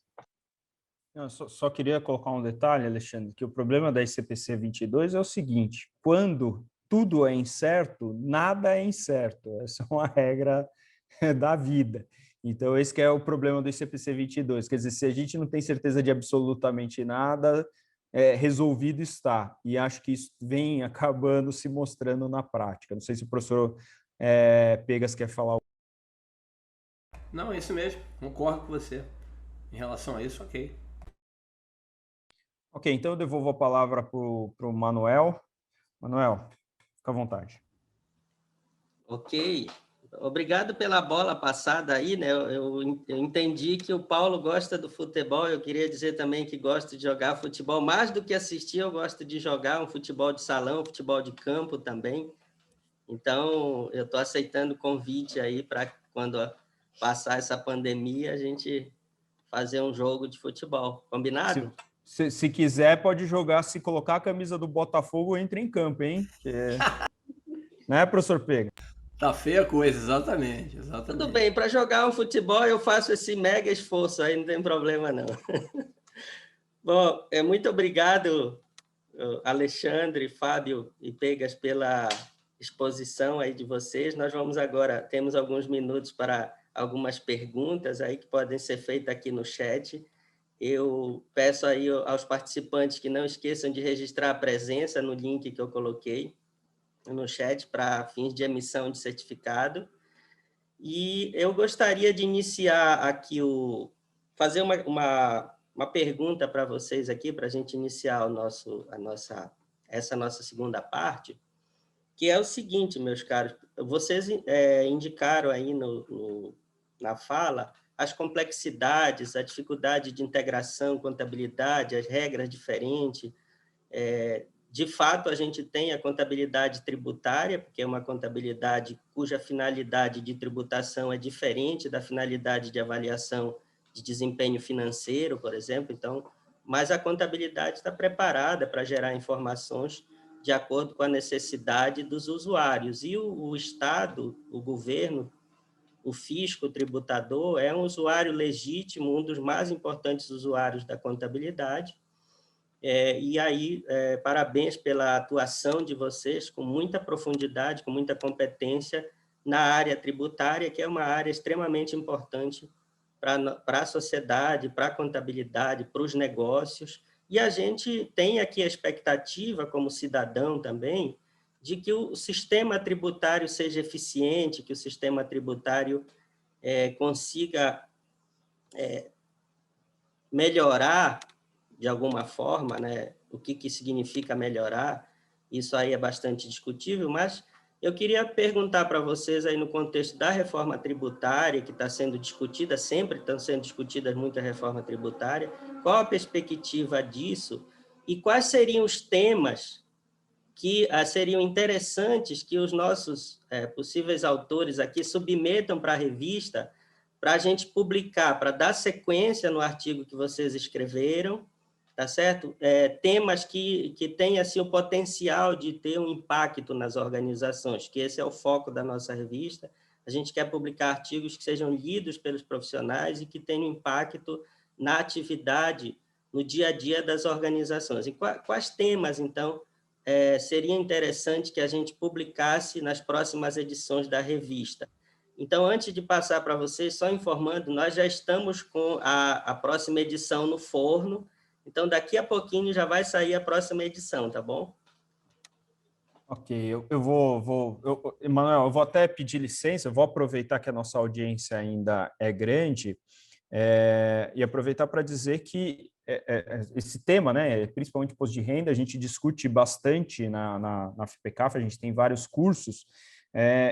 Eu só queria colocar um detalhe, Alexandre, que o problema da ICPC 22 é o seguinte: quando tudo é incerto, nada é incerto. Essa é uma regra da vida. Então, esse que é o problema do ICPC 22. Quer dizer, se a gente não tem certeza de absolutamente nada, resolvido está. E acho que isso vem acabando se mostrando na prática. Não sei se o professor Pegas quer falar. Não, é isso mesmo. Concordo com você. Em relação a isso, ok. Ok, então eu devolvo a palavra para o Manuel. Manuel, fica à vontade. Ok. Obrigado pela bola passada aí, né? Eu entendi que o Paulo gosta do futebol. Eu queria dizer também que gosto de jogar futebol. Mais do que assistir, eu gosto de jogar um futebol de salão, um futebol de campo também. Então, eu estou aceitando o convite aí para quando passar essa pandemia, a gente fazer um jogo de futebol. Combinado? Se quiser, pode jogar. Se colocar a camisa do Botafogo, entra em campo, hein? Né, professor Pega? Tá feia a coisa, exatamente. Tudo bem, para jogar um futebol eu faço esse mega esforço aí, não tem problema não. Bom, muito obrigado, Alexandre, Fábio e Pegas, pela exposição aí de vocês. Nós vamos agora, temos alguns minutos para algumas perguntas aí que podem ser feitas aqui no chat. Eu peço aí aos participantes que não esqueçam de registrar a presença no link que eu coloquei no chat para fins de emissão de certificado. E eu gostaria de iniciar aqui fazer uma pergunta para vocês aqui, para a gente iniciar essa nossa segunda parte, que é o seguinte, meus caros, vocês indicaram aí na fala as complexidades, a dificuldade de integração, contabilidade, as regras diferentes De fato, a gente tem a contabilidade tributária, porque é uma contabilidade cuja finalidade de tributação é diferente da finalidade de avaliação de desempenho financeiro, por exemplo. Então, mas a contabilidade está preparada para gerar informações de acordo com a necessidade dos usuários. E o Estado, o governo, o fisco, o tributador, é um usuário legítimo, um dos mais importantes usuários da contabilidade. E aí, parabéns pela atuação de vocês, com muita profundidade, com muita competência na área tributária, que é uma área extremamente importante para a sociedade, para a contabilidade, para os negócios. E a gente tem aqui a expectativa, como cidadão também, de que o sistema tributário seja eficiente, que o sistema tributário consiga melhorar de alguma forma, né? O que significa melhorar, isso aí é bastante discutível, mas eu queria perguntar para vocês aí no contexto da reforma tributária, que está sendo discutida, sempre estão sendo discutidas muita reforma tributária, qual a perspectiva disso e quais seriam os temas que seriam interessantes que os nossos possíveis autores aqui submetam para a revista, para a gente publicar, para dar sequência no artigo que vocês escreveram, tá certo? Temas que têm assim, o potencial de ter um impacto nas organizações, que esse é o foco da nossa revista. A gente quer publicar artigos que sejam lidos pelos profissionais e que tenham impacto na atividade, no dia a dia das organizações. E quais temas, então, seria interessante que a gente publicasse nas próximas edições da revista? Então, antes de passar para vocês, só informando, nós já estamos com a próxima edição no forno, então daqui a pouquinho já vai sair a próxima edição, tá bom? Ok, Emanuel, eu vou até pedir licença, eu vou aproveitar que a nossa audiência ainda é grande e aproveitar para dizer que esse tema, né, principalmente imposto de renda, a gente discute bastante na FPCAF, a gente tem vários cursos,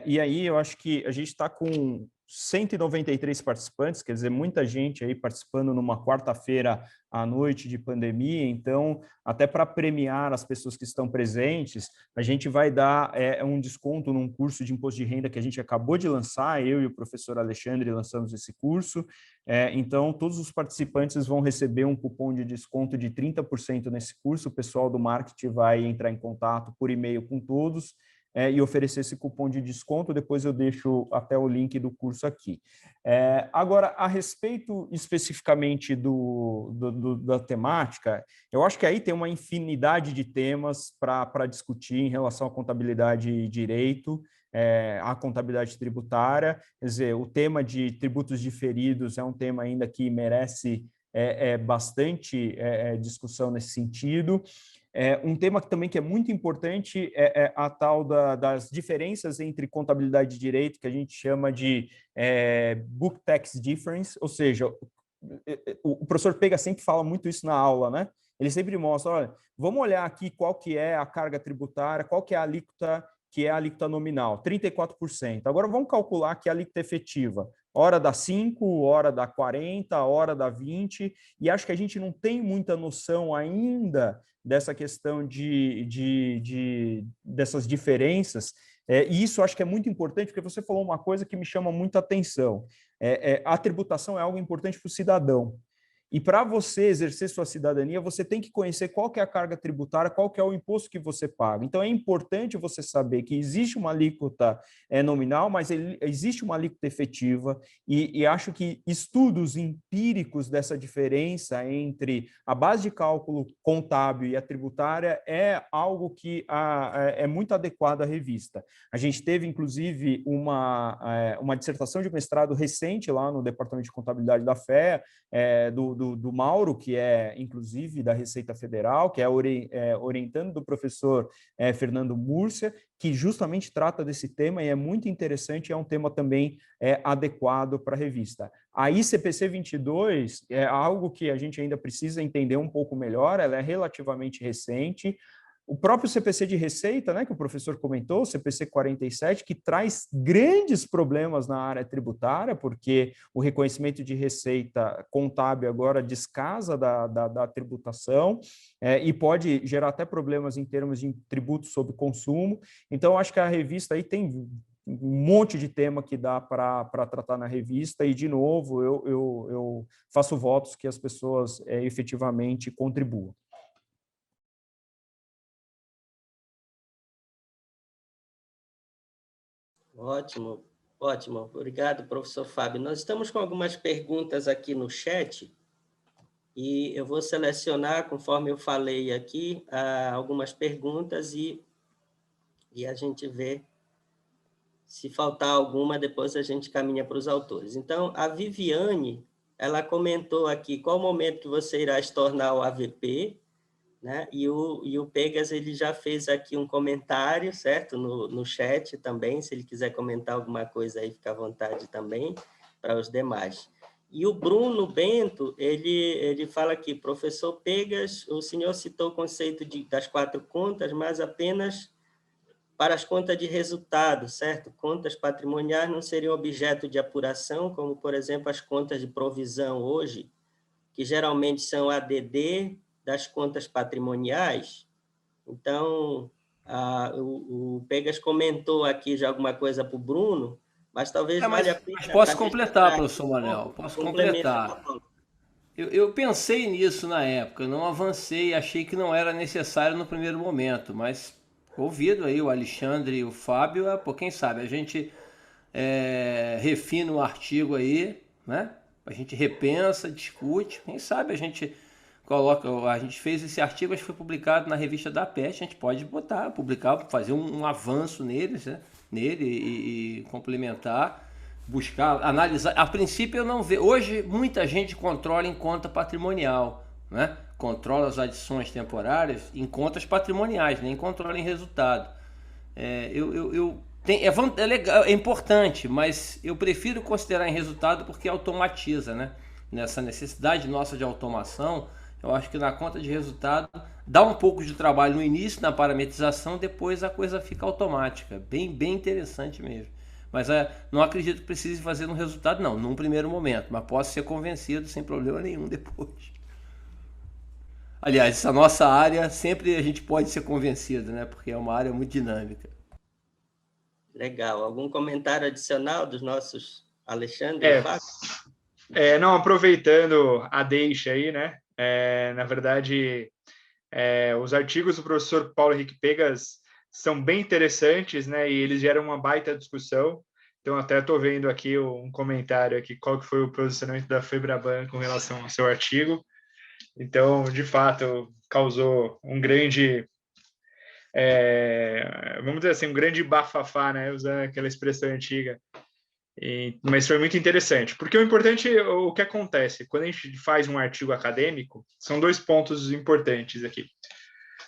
e aí eu acho que a gente está com 193 participantes, quer dizer, muita gente aí participando numa quarta-feira à noite de pandemia, então, até para premiar as pessoas que estão presentes, a gente vai dar um desconto num curso de imposto de renda que a gente acabou de lançar, eu e o professor Alexandre lançamos esse curso, então, todos os participantes vão receber um cupom de desconto de 30% nesse curso, o pessoal do marketing vai entrar em contato por e-mail com todos, e oferecer esse cupom de desconto, depois eu deixo até o link do curso aqui. Agora, a respeito especificamente da temática, eu acho que aí tem uma infinidade de temas para discutir em relação à contabilidade e direito, à contabilidade tributária, quer dizer, o tema de tributos diferidos é um tema ainda que merece bastante discussão nesse sentido. Um tema também que é muito importante é a tal das diferenças entre contabilidade e direito, que a gente chama de book tax difference, ou seja, o professor Pega sempre fala muito isso na aula, né? Ele sempre mostra, olha, vamos olhar aqui qual que é a carga tributária, qual que é a alíquota, que é a alíquota nominal, 34%. Agora vamos calcular aqui a alíquota efetiva. Hora dá 5, hora dá 40, hora dá 20, e acho que a gente não tem muita noção ainda dessa questão dessas diferenças, e isso acho que é muito importante, porque você falou uma coisa que me chama muita atenção. A tributação é algo importante para o cidadão. E para você exercer sua cidadania, você tem que conhecer qual que é a carga tributária, qual que é o imposto que você paga. Então, é importante você saber que existe uma alíquota nominal, mas existe uma alíquota efetiva, e acho que estudos empíricos dessa diferença entre a base de cálculo contábil e a tributária é algo que é muito adequado à revista. A gente teve, inclusive, uma dissertação de mestrado recente lá no Departamento de Contabilidade da FEA, do Mauro, que é, inclusive, da Receita Federal, que é orientando do professor Fernando Múrcia, que justamente trata desse tema e é muito interessante, é um tema também adequado para a revista. A ICPC 22 é algo que a gente ainda precisa entender um pouco melhor, ela é relativamente recente, O próprio CPC de Receita, né, que o professor comentou, o CPC 47, que traz grandes problemas na área tributária, porque o reconhecimento de receita contábil agora descasa da tributação, e pode gerar até problemas em termos de tributos sobre consumo. Então, acho que a revista aí tem um monte de tema que dá para tratar na revista, e, de novo, eu faço votos que as pessoas efetivamente contribuam. Ótimo, ótimo. Obrigado, professor Fábio. Nós estamos com algumas perguntas aqui no chat, e eu vou selecionar, conforme eu falei aqui, algumas perguntas e a gente vê. Se faltar alguma, depois a gente caminha para os autores. Então, a Viviane, ela comentou aqui qual o momento que você irá tornar o AVP, né? E o Pegas, ele já fez aqui um comentário, certo? No chat também, se ele quiser comentar alguma coisa aí, fica à vontade também, para os demais. E o Bruno Bento, ele fala aqui, professor Pegas, o senhor citou o conceito das 4 contas, mas apenas para as contas de resultado, certo? Contas patrimoniais não seriam objeto de apuração, como, por exemplo, as contas de provisão hoje, que geralmente são ADD das contas patrimoniais. Então, o Pegas comentou aqui já alguma coisa para o Bruno, mas talvez valha a pena... Mas posso completar, professor Manel, posso completar. Eu pensei nisso na época, não avancei, achei que não era necessário no primeiro momento, mas ouvido aí o Alexandre e o Fábio, quem sabe a gente refina o artigo aí, né? A gente repensa, discute, quem sabe a gente coloca, a gente fez esse artigo, acho que foi publicado na revista da PET, a gente pode publicar, fazer um avanço nele, né? Nele e complementar, buscar, analisar. A princípio eu não vejo, hoje muita gente controla em conta patrimonial, né? Controla as adições temporárias em contas patrimoniais, nem controla em resultado. É legal, é importante, mas eu prefiro considerar em resultado porque automatiza, né? Nessa necessidade nossa de automação, eu acho que na conta de resultado dá um pouco de trabalho no início, na parametrização, depois a coisa fica automática. Bem interessante mesmo. Mas não acredito que precise fazer no resultado, não, num primeiro momento, mas posso ser convencido sem problema nenhum depois. Aliás, essa nossa área sempre a gente pode ser convencido, né? Porque é uma área muito dinâmica. Legal. Algum comentário adicional dos nossos Alexandre e Fábio? Não, aproveitando a deixa aí, né? Na verdade, os artigos do professor Paulo Henrique Pegas são bem interessantes, né? E eles geram uma baita discussão. Então, até estou vendo aqui um comentário aqui, qual que foi o posicionamento da Febraban com relação ao seu artigo. Então, de fato, causou um grande, vamos dizer assim, um grande bafafá, né? Usando aquela expressão antiga. Mas foi muito interessante, porque o importante, o que acontece, quando a gente faz um artigo acadêmico, são 2 pontos importantes aqui.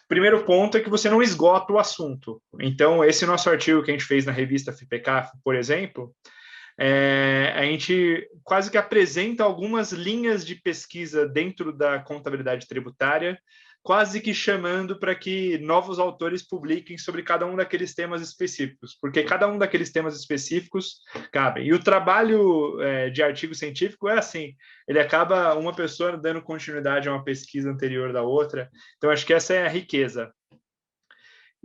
O primeiro ponto é que você não esgota o assunto. Então, esse nosso artigo que a gente fez na revista FIPECAF, por exemplo, a gente quase que apresenta algumas linhas de pesquisa dentro da contabilidade tributária, quase que chamando para que novos autores publiquem sobre cada um daqueles temas específicos, porque cada um daqueles temas específicos cabe. E o trabalho de artigo científico é assim, ele acaba uma pessoa dando continuidade a uma pesquisa anterior da outra, então acho que essa é a riqueza.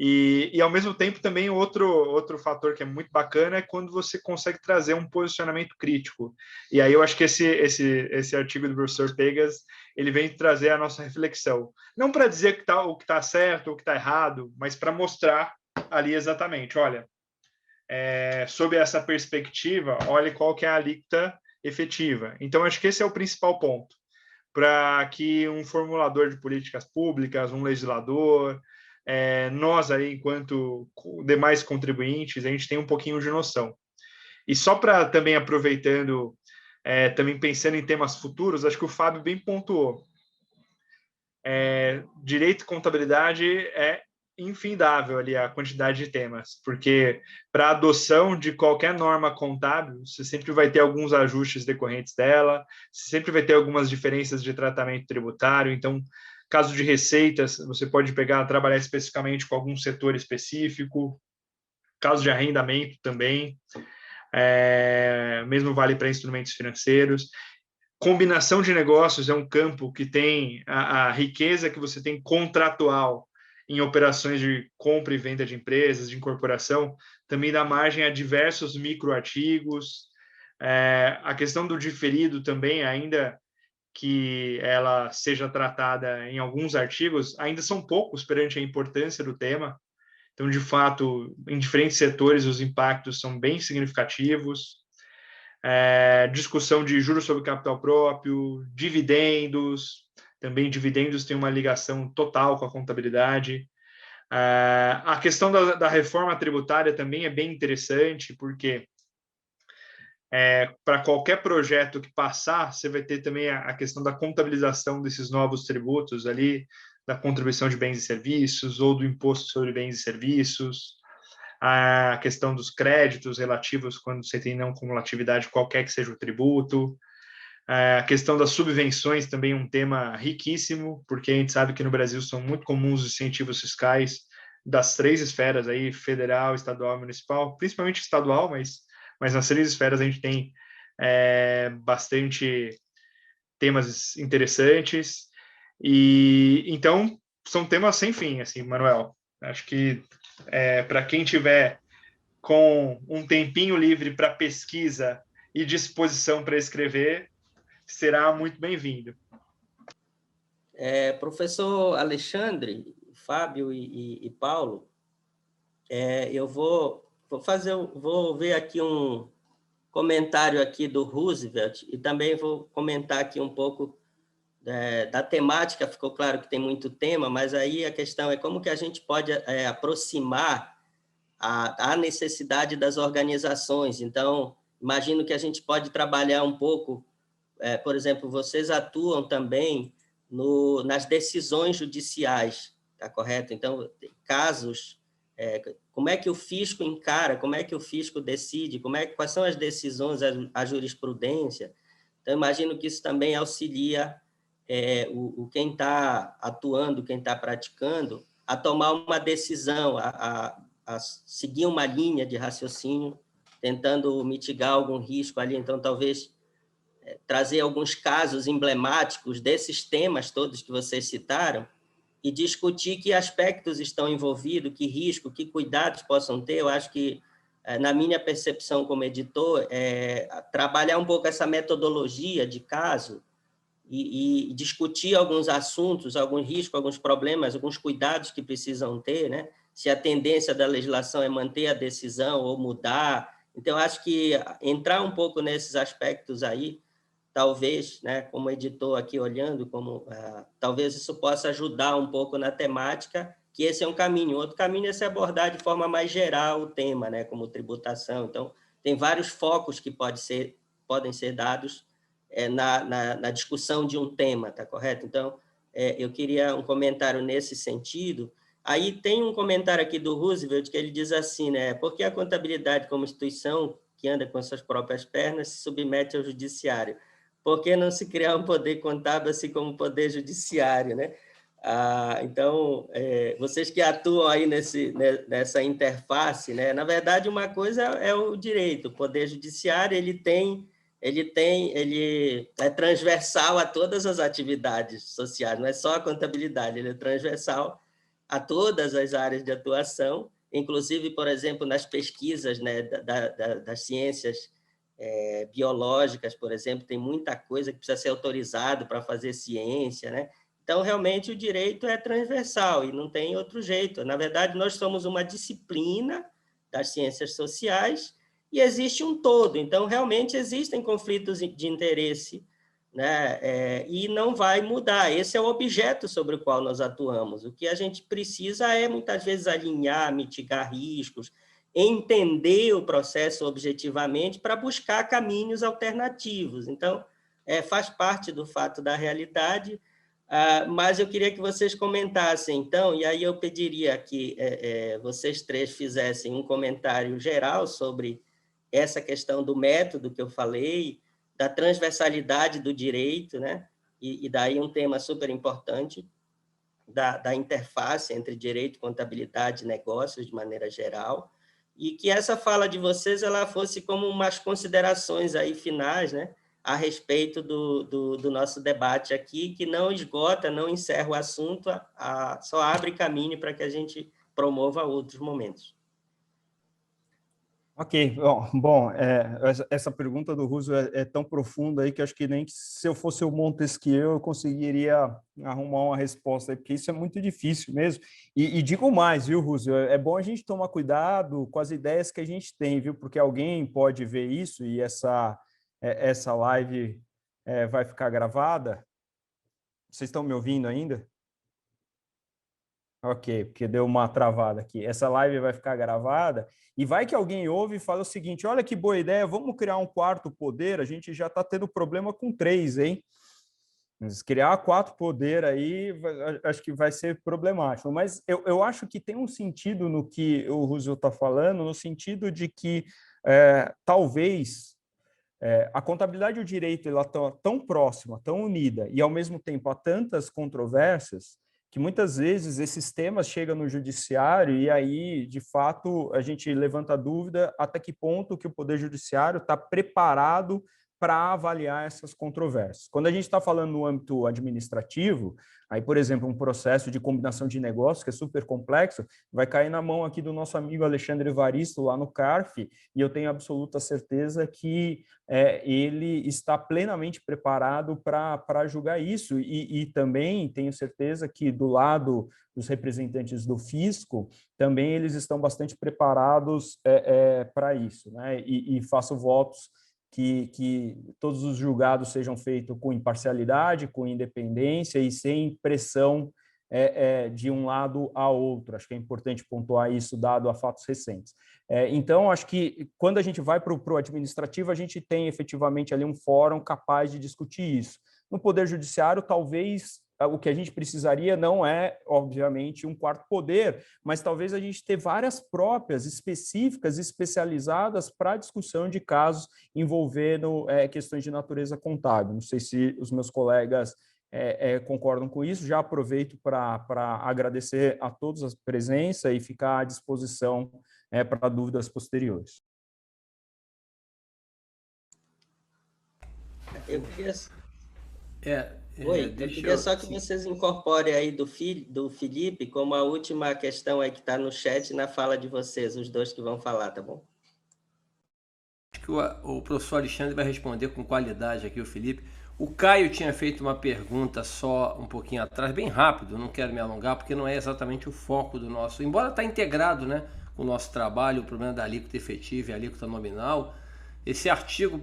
E ao mesmo tempo, também outro fator que é muito bacana é quando você consegue trazer um posicionamento crítico. E aí eu acho que esse artigo do professor Pegas, ele vem trazer a nossa reflexão. Não para dizer o que está certo ou o que está errado, mas para mostrar ali exatamente, olha, sob essa perspectiva, olha qual que é a alíquota efetiva. Então, acho que esse é o principal ponto, para que um formulador de políticas públicas, um legislador, nós aí, enquanto demais contribuintes, a gente tem um pouquinho de noção. E só para também aproveitando, também pensando em temas futuros, acho que o Fábio bem pontuou. Direito e contabilidade é infindável ali a quantidade de temas, porque para a adoção de qualquer norma contábil, você sempre vai ter alguns ajustes decorrentes dela, você sempre vai ter algumas diferenças de tratamento tributário, então Caso de receitas, você pode trabalhar especificamente com algum setor específico. Caso de arrendamento também, mesmo vale para instrumentos financeiros. Combinação de negócios é um campo que tem a riqueza que você tem contratual em operações de compra e venda de empresas, de incorporação, também dá margem a diversos microartigos. A questão do diferido também, ainda que ela seja tratada em alguns artigos, ainda são poucos perante a importância do tema. Então, de fato, em diferentes setores, os impactos são bem significativos. Discussão de juros sobre capital próprio, dividendos, também dividendos tem uma ligação total com a contabilidade. A questão da reforma tributária também é bem interessante, porque para qualquer projeto que passar, você vai ter também a questão da contabilização desses novos tributos ali, da contribuição de bens e serviços ou do imposto sobre bens e serviços, a questão dos créditos relativos quando você tem não cumulatividade, qualquer que seja o tributo, a questão das subvenções também é um tema riquíssimo, porque a gente sabe que no Brasil são muito comuns os incentivos fiscais das 3 esferas aí, federal, estadual e municipal, principalmente estadual, mas nas 3 esferas a gente tem bastante temas interessantes, e então são temas sem fim, assim, Manuel. Acho que para quem tiver com um tempinho livre para pesquisa e disposição para escrever, será muito bem-vindo. Professor Alexandre, Fábio e Paulo, eu vou ver aqui um comentário aqui do Roosevelt e também vou comentar aqui um pouco da temática. Ficou claro que tem muito tema, mas aí a questão é como que a gente pode aproximar a necessidade das organizações. Então, imagino que a gente pode trabalhar um pouco, por exemplo, vocês atuam também nas decisões judiciais, tá correto? Então, casos, como é que o fisco encara, como é que o fisco decide, quais são as decisões, a jurisprudência. Então, imagino que isso também auxilia quem está atuando, quem está praticando, a tomar uma decisão, a seguir uma linha de raciocínio, tentando mitigar algum risco ali. Então, talvez trazer alguns casos emblemáticos desses temas todos que vocês citaram e discutir que aspectos estão envolvidos, que risco, que cuidados possam ter. Eu acho que, na minha percepção como editor, trabalhar um pouco essa metodologia de caso e discutir alguns assuntos, alguns riscos, alguns problemas, alguns cuidados que precisam ter, né? Se a tendência da legislação é manter a decisão ou mudar. Então, acho que entrar um pouco nesses aspectos aí, talvez, né, como editor aqui olhando, talvez isso possa ajudar um pouco na temática, que esse é um caminho. Outro caminho é se abordar de forma mais geral o tema, né, como tributação. Então, tem vários focos que podem ser dados na discussão de um tema, tá correto? Então, eu queria um comentário nesse sentido. Aí tem um comentário aqui do Roosevelt que ele diz assim, né, porque a contabilidade como instituição que anda com suas próprias pernas se submete ao judiciário? Por que não se criar um poder contábil assim como o poder judiciário, né? Então, vocês que atuam aí nessa interface, né? Na verdade, uma coisa é o direito, o poder judiciário ele é transversal a todas as atividades sociais, não é só a contabilidade, ele é transversal a todas as áreas de atuação, inclusive, por exemplo, nas pesquisas, né, das ciências biológicas, por exemplo, tem muita coisa que precisa ser autorizado para fazer ciência, né? Então, realmente, o direito é transversal e não tem outro jeito. Na verdade, nós somos uma disciplina das ciências sociais e existe um todo. Então, realmente, existem conflitos de interesse, né? E não vai mudar. Esse é o objeto sobre o qual nós atuamos. O que a gente precisa é, muitas vezes, alinhar, mitigar riscos, entender o processo objetivamente para buscar caminhos alternativos. Então, faz parte do fato da realidade, mas eu queria que vocês comentassem, então, e aí eu pediria que vocês três fizessem um comentário geral sobre essa questão do método que eu falei, da transversalidade do direito, né? E daí um tema super importante. da interface entre direito, contabilidade e negócios, de maneira geral, e que essa fala de vocês ela fosse como umas considerações aí finais, né, a respeito do nosso debate aqui, que não esgota, não encerra o assunto, só abre caminho para que a gente promova outros momentos. Ok, bom, essa pergunta do Russo é tão profunda aí que acho que nem se eu fosse o Montesquieu eu conseguiria arrumar uma resposta aí, porque isso é muito difícil mesmo. E digo mais, viu, Russo, é bom a gente tomar cuidado com as ideias que a gente tem, viu, porque alguém pode ver isso e essa live vai ficar gravada. Vocês estão me ouvindo ainda? Ok, porque deu uma travada aqui. Essa live vai ficar gravada e vai que alguém ouve e fala o seguinte, olha que boa ideia, vamos criar um quarto poder, a gente já está tendo problema com 3, hein? Mas criar 4 poder aí, acho que vai ser problemático. Mas eu acho que tem um sentido no que o Russo está falando, no sentido de que talvez a contabilidade e o direito ela tá tão próxima, tão unida, e ao mesmo tempo há tantas controvérsias, que muitas vezes esses temas chegam no judiciário e aí, de fato, a gente levanta a dúvida até que ponto que o Poder Judiciário está preparado para avaliar essas controvérsias. Quando a gente está falando no âmbito administrativo, aí, por exemplo, um processo de combinação de negócios, que é super complexo, vai cair na mão aqui do nosso amigo Alexandre Evaristo, lá no CARF, e eu tenho absoluta certeza que ele está plenamente preparado para julgar isso, e também tenho certeza que do lado dos representantes do fisco, também eles estão bastante preparados para isso, né? E faço votos que todos os julgados sejam feitos com imparcialidade, com independência e sem pressão de um lado a outro. Acho que é importante pontuar isso, dado a fatos recentes. Então, acho que quando a gente vai para o administrativo, a gente tem efetivamente ali um fórum capaz de discutir isso. No Poder Judiciário, talvez o que a gente precisaria não é, obviamente, um quarto poder, mas talvez a gente ter várias próprias, específicas, especializadas para a discussão de casos envolvendo questões de natureza contábil. Não sei se os meus colegas concordam com isso. Já aproveito para agradecer a todos a presença e ficar à disposição para dúvidas posteriores. Eu queria... Oi, eu queria só que vocês incorporem aí do Felipe como a última questão aí que está no chat na fala de vocês, os dois que vão falar, tá bom? Acho que o professor Alexandre vai responder com qualidade aqui, o Felipe. O Caio tinha feito uma pergunta só um pouquinho atrás, bem rápido, não quero me alongar, porque não é exatamente o foco do nosso... Embora está integrado, né, com o nosso trabalho, o problema da alíquota efetiva e alíquota nominal, esse artigo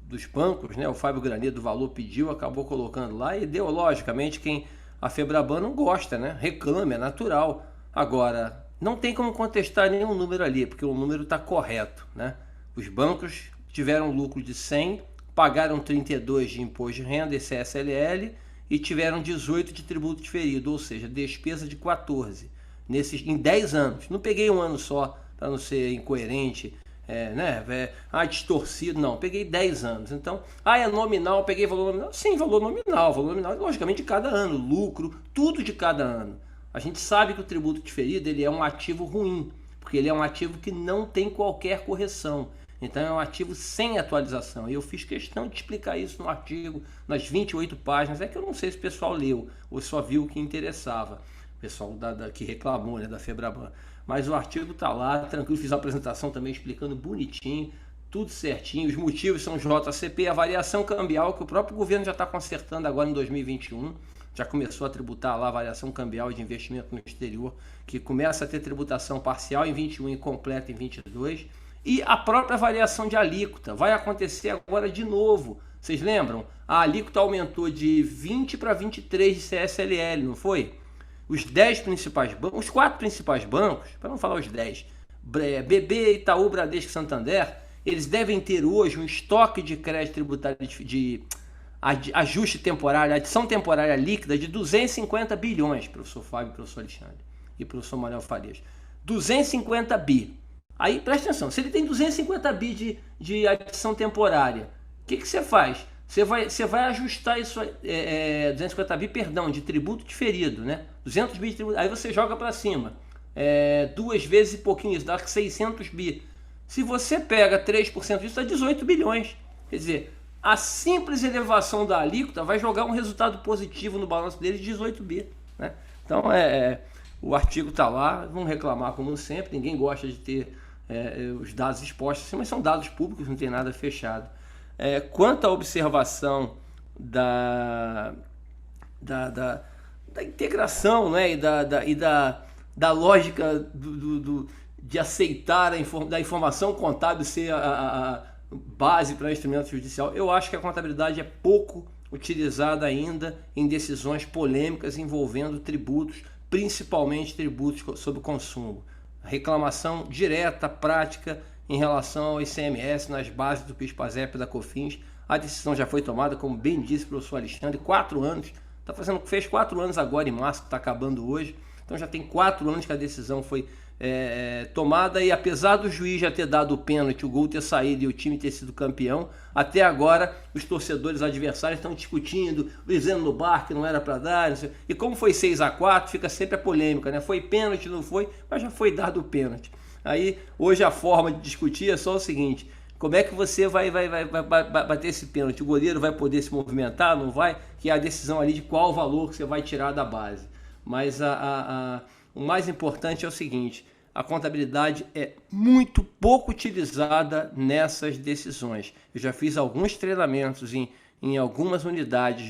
dos bancos, né, o Fábio Granier do Valor pediu, acabou colocando lá, e ideologicamente quem a Febraban não gosta, né, reclama, é natural. Agora, não tem como contestar nenhum número ali, porque o número está correto, né? Os bancos tiveram lucro de 100, pagaram 32 de imposto de renda, esse é SLL, e tiveram 18 de tributo diferido, ou seja, despesa de 14 em 10 anos. Não peguei um ano só para não ser incoerente, distorcido, não, peguei 10 anos. Então, é nominal, peguei valor nominal? Sim, valor nominal, logicamente de cada ano, lucro, tudo de cada ano. A gente sabe que o tributo diferido ele é um ativo ruim, porque ele é um ativo que não tem qualquer correção. Então é um ativo sem atualização. E eu fiz questão de explicar isso no artigo, nas 28 páginas. É que eu não sei se o pessoal leu ou só viu o que interessava. O pessoal que reclamou, né, da Febraban. Mas o artigo está lá, tranquilo. Fiz a apresentação também explicando bonitinho, tudo certinho. Os motivos são JCP, a variação cambial, que o próprio governo já está consertando agora em 2021. Já começou a tributar lá a variação cambial de investimento no exterior, que começa a ter tributação parcial em 21 e completa em 22. E a própria variação de alíquota vai acontecer agora de novo. Vocês lembram? A alíquota aumentou de 20 para 23 de CSLL, não foi? Os 10 principais bancos, os 4 principais bancos, para não falar os 10, BB, Itaú, Bradesco e Santander, eles devem ter hoje um estoque de crédito tributário de ajuste temporário, adição temporária líquida de 250 bilhões, professor Fábio, professor Alexandre e professor Manuel Farias. 250 bi. Aí, presta atenção, se ele tem 250 bi de adição temporária, o que você faz? você vai ajustar isso, 250 bi, perdão, de tributo diferido, né? 200 bi de tributo, aí você joga para cima. 2 vezes e pouquinho, isso dá 600 bi. Se você pega 3% disso, dá 18 bilhões. Quer dizer, a simples elevação da alíquota vai jogar um resultado positivo no balanço dele de 18 bi, né? Então, o artigo está lá, vamos reclamar como sempre, ninguém gosta de ter os dados expostos, mas são dados públicos, não tem nada fechado. Quanto à observação da integração, né, e da lógica de aceitar da informação contábil ser a base para instrumento judicial, eu acho que a contabilidade é pouco utilizada ainda em decisões polêmicas envolvendo tributos, principalmente tributos sobre o consumo. Reclamação direta, prática, em relação ao ICMS nas bases do PIS/PASEP e da COFINS. A decisão já foi tomada, como bem disse o professor Alexandre, 4 anos. Fez 4 anos agora em março, que está acabando hoje. Então já tem 4 anos que a decisão foi tomada, e apesar do juiz já ter dado o pênalti, o gol ter saído e o time ter sido campeão, até agora os torcedores adversários estão discutindo, dizendo no bar que não era para dar, e como foi 6-4, fica sempre a polêmica, né? Foi pênalti, não foi, mas já foi dado o pênalti. Aí hoje a forma de discutir é só o seguinte: como é que você vai bater esse pênalti? O goleiro vai poder se movimentar? Não vai? Que é a decisão ali de qual valor que você vai tirar da base. Mas o mais importante é o seguinte: a contabilidade é muito pouco utilizada nessas decisões. Eu já fiz alguns treinamentos em algumas unidades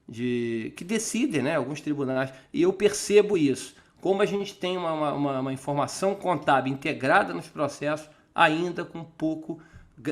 que decidem, né, alguns tribunais, e eu percebo isso. Como a gente tem uma informação contábil integrada nos processos, ainda com pouco...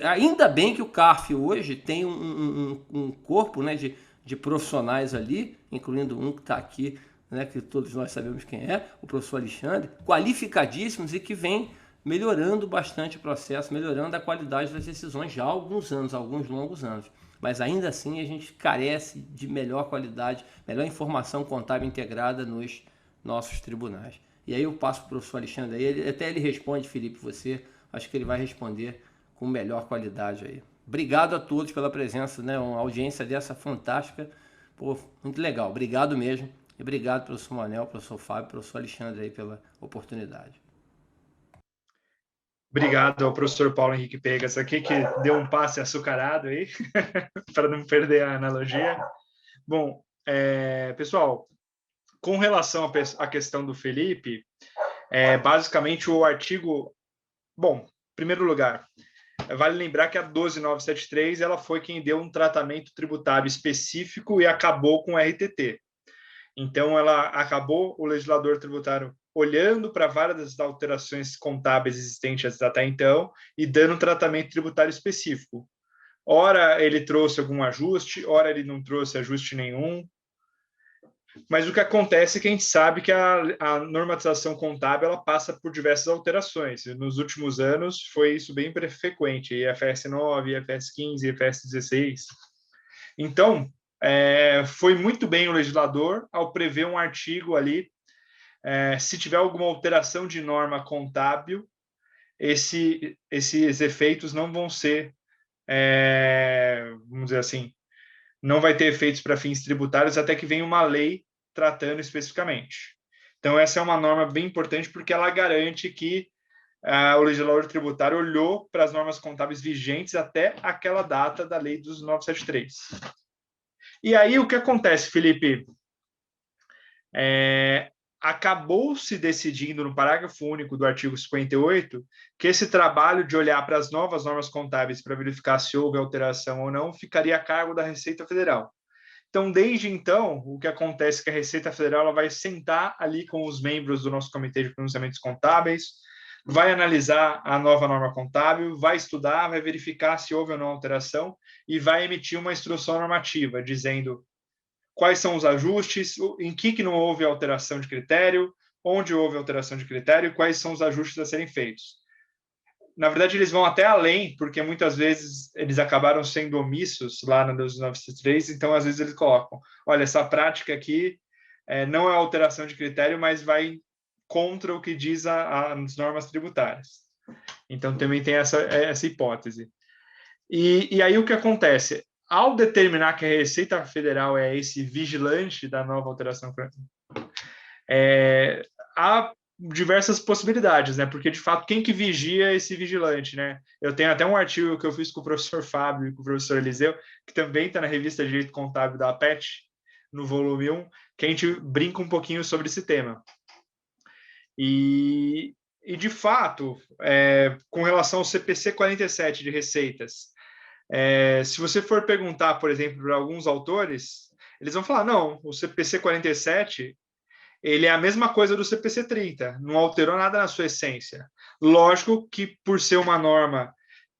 Ainda bem que o CARF hoje tem um corpo, né, de profissionais ali, incluindo um que está aqui, né, que todos nós sabemos quem é, o professor Alexandre, qualificadíssimos e que vem melhorando bastante o processo, melhorando a qualidade das decisões já há alguns anos, alguns longos anos. Mas ainda assim a gente carece de melhor qualidade, melhor informação contábil integrada nos nossos tribunais. E aí eu passo para o professor Alexandre, aí até ele responde, Felipe, você, acho que ele vai responder com melhor qualidade aí. Obrigado a todos pela presença, né, uma audiência dessa fantástica, pô, muito legal, obrigado mesmo. E obrigado, professor Manel, professor Fábio, professor Alexandre aí pela oportunidade. Obrigado ao professor Paulo Henrique Pegas aqui, que deu um passe açucarado aí, para não perder a analogia. Bom, pessoal, com relação à questão do Felipe, basicamente o artigo... Bom, em primeiro lugar, vale lembrar que a 12973 ela foi quem deu um tratamento tributário específico e acabou com o RTT. Então, ela acabou, o legislador tributário, olhando para várias das alterações contábeis existentes até então e dando um tratamento tributário específico. Ora, ele trouxe algum ajuste, ora, ele não trouxe ajuste nenhum. Mas o que acontece é que a gente sabe que a normatização contábil ela passa por diversas alterações. Nos últimos anos, foi isso bem frequente, IFRS 9, IFRS 15, IFRS 16. Então, foi muito bem o legislador ao prever um artigo ali, se tiver alguma alteração de norma contábil, esses efeitos não vão ser, vamos dizer assim, não vai ter efeitos para fins tributários até que venha uma lei tratando especificamente. Então, essa é uma norma bem importante porque ela garante que o legislador tributário olhou para as normas contábeis vigentes até aquela data da lei dos 973. E aí, o que acontece, Felipe? Acabou se decidindo no parágrafo único do artigo 58 que esse trabalho de olhar para as novas normas contábeis para verificar se houve alteração ou não ficaria a cargo da Receita Federal. Então, desde então, o que acontece é que a Receita Federal ela vai sentar ali com os membros do nosso Comitê de Pronunciamentos Contábeis, vai analisar a nova norma contábil, vai estudar, vai verificar se houve ou não alteração e vai emitir uma instrução normativa dizendo quais são os ajustes, em que não houve alteração de critério, onde houve alteração de critério e quais são os ajustes a serem feitos. Na verdade, eles vão até além, porque muitas vezes eles acabaram sendo omissos lá na 1293, então às vezes eles colocam, olha, essa prática aqui não é alteração de critério, mas vai contra o que diz as normas tributárias. Então também tem essa hipótese. E aí o que acontece? ao determinar que a Receita Federal é esse vigilante da nova alteração, há diversas possibilidades, né? Porque, de fato, quem que vigia esse vigilante, né? Eu tenho até um artigo que eu fiz com o professor Fábio e com o professor Eliseu, que também está na revista Direito Contábil da APET, no volume 1, que a gente brinca um pouquinho sobre esse tema. E de fato, com relação ao CPC 47 de receitas, se você for perguntar, por exemplo, para alguns autores, eles vão falar, não, o CPC 47 ele é a mesma coisa do CPC 30, não alterou nada na sua essência. Lógico que, por ser uma norma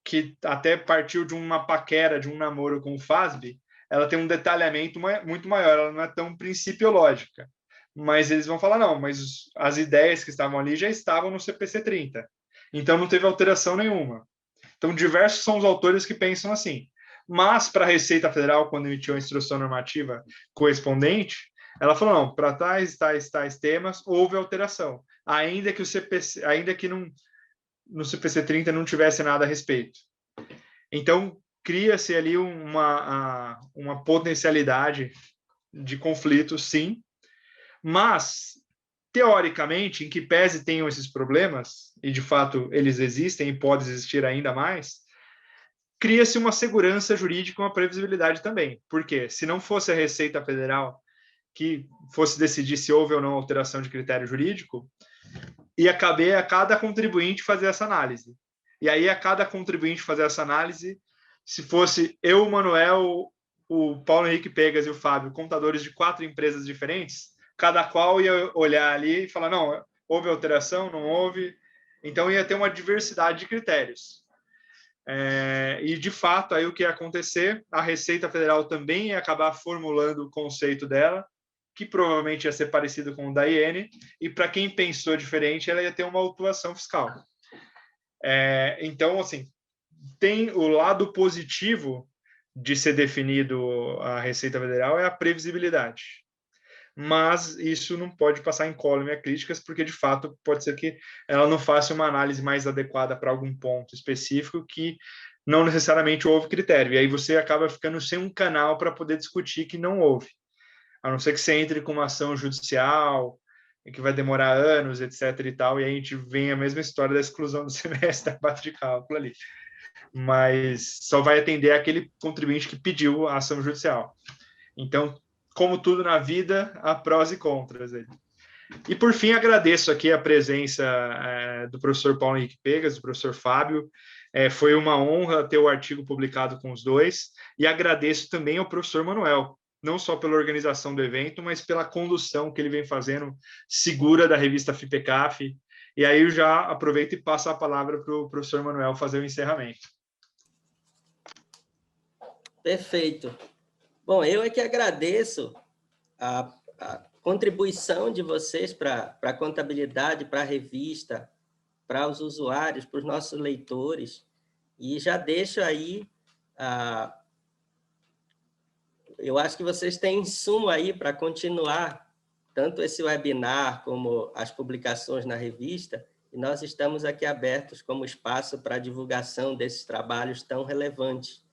que até partiu de uma paquera, de um namoro com o FASB, ela tem um detalhamento muito maior, ela não é tão principiológica. Mas eles vão falar, não, mas as ideias que estavam ali já estavam no CPC 30. Então, não teve alteração nenhuma. Então, diversos são os autores que pensam assim. Mas, para a Receita Federal, quando emitiu a instrução normativa correspondente, ela falou, não, para tais temas houve alteração, ainda que no CPC 30 não tivesse nada a respeito. Então, cria-se ali uma potencialidade de conflito, sim, mas, teoricamente, em que pese tenham esses problemas, e de fato eles existem e podem existir ainda mais, cria-se uma segurança jurídica e uma previsibilidade também. Porque se não fosse a Receita Federal que fosse decidir se houve ou não alteração de critério jurídico, ia caber a cada contribuinte fazer essa análise. E aí, a cada contribuinte fazer essa análise, se fosse eu, o Manuel, o Paulo Henrique Pegas e o Fábio, contadores de 4 empresas diferentes, cada qual ia olhar ali e falar, não, houve alteração, não houve. Então, ia ter uma diversidade de critérios. E, de fato, aí o que ia acontecer, a Receita Federal também ia acabar formulando o conceito dela, que provavelmente ia ser parecido com o da IN, e para quem pensou diferente, ela ia ter uma autuação fiscal. Então, assim, tem o lado positivo de ser definido a Receita Federal é a previsibilidade. Mas isso não pode passar incólume a críticas, porque, de fato, pode ser que ela não faça uma análise mais adequada para algum ponto específico que não necessariamente houve critério. E aí você acaba ficando sem um canal para poder discutir que não houve. A não ser que você entre com uma ação judicial, que vai demorar anos, etc. e tal, e aí a gente vem a mesma história da exclusão do semestre da base de cálculo ali. Mas só vai atender aquele contribuinte que pediu a ação judicial. Então, como tudo na vida, há prós e contras. E, por fim, agradeço aqui a presença do professor Paulo Henrique Pegas, do professor Fábio. Foi uma honra ter o artigo publicado com os dois. E agradeço também ao professor Manuel, não só pela organização do evento, mas pela condução que ele vem fazendo segura da revista FIPECAF. E aí eu já aproveito e passo a palavra para o professor Manuel fazer o encerramento. Perfeito. Bom, eu é que agradeço a contribuição de vocês para a contabilidade, para a revista, para os usuários, para os nossos leitores, e já deixo aí eu acho que vocês têm insumo aí para continuar tanto esse webinar como as publicações na revista, e nós estamos aqui abertos como espaço para a divulgação desses trabalhos tão relevantes.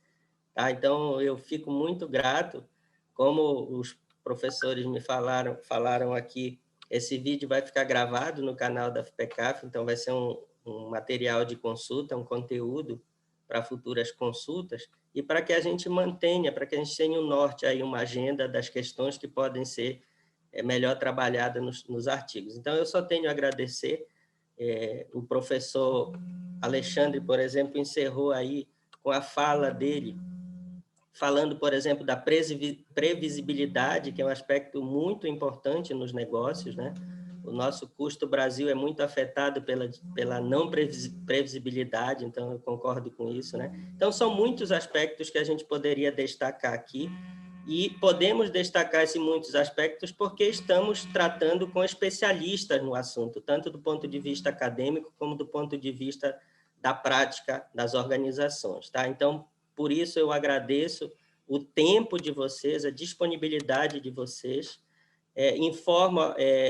Tá? Então, eu fico muito grato, como os professores me falaram aqui, esse vídeo vai ficar gravado no canal da FIPECAF, então vai ser um material de consulta, um conteúdo para futuras consultas, e para que a gente mantenha, para que a gente tenha um norte, aí, uma agenda das questões que podem ser melhor trabalhadas nos artigos. Então, eu só tenho a agradecer. O professor Alexandre, por exemplo, encerrou aí com a fala dele, falando, por exemplo, da previsibilidade, que é um aspecto muito importante nos negócios, né? O nosso custo Brasil é muito afetado pela não previsibilidade, então eu concordo com isso, né? Então, são muitos aspectos que a gente poderia destacar aqui, e podemos destacar esses muitos aspectos porque estamos tratando com especialistas no assunto, tanto do ponto de vista acadêmico como do ponto de vista da prática das organizações, tá? Então, por isso eu agradeço o tempo de vocês, a disponibilidade de vocês,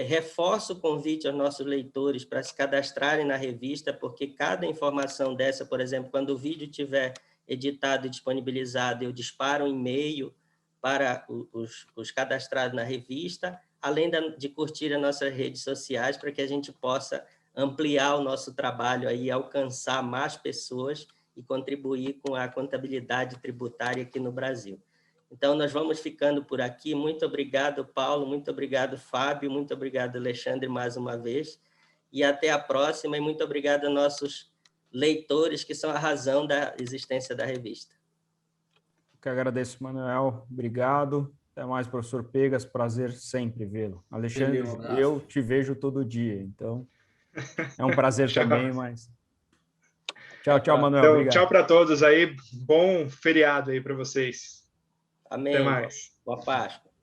reforço o convite aos nossos leitores para se cadastrarem na revista, porque cada informação dessa, por exemplo, quando o vídeo estiver editado e disponibilizado, eu disparo um e-mail para os cadastrados na revista, além de curtir as nossas redes sociais, para que a gente possa ampliar o nosso trabalho aí, alcançar mais pessoas e contribuir com a contabilidade tributária aqui no Brasil. Então, nós vamos ficando por aqui. Muito obrigado, Paulo, muito obrigado, Fábio, muito obrigado, Alexandre, mais uma vez, e até a próxima, e muito obrigado a nossos leitores, que são a razão da existência da revista. Eu que agradeço, Manuel. Obrigado. Até mais, professor Pegas. Prazer sempre vê-lo. Alexandre, eu te vejo todo dia, então é um prazer também, mas... Tchau, tchau, Manuel. Então, obrigado. tchau para todos aí. Bom feriado aí para vocês. Amém. Até mais. Boa Páscoa.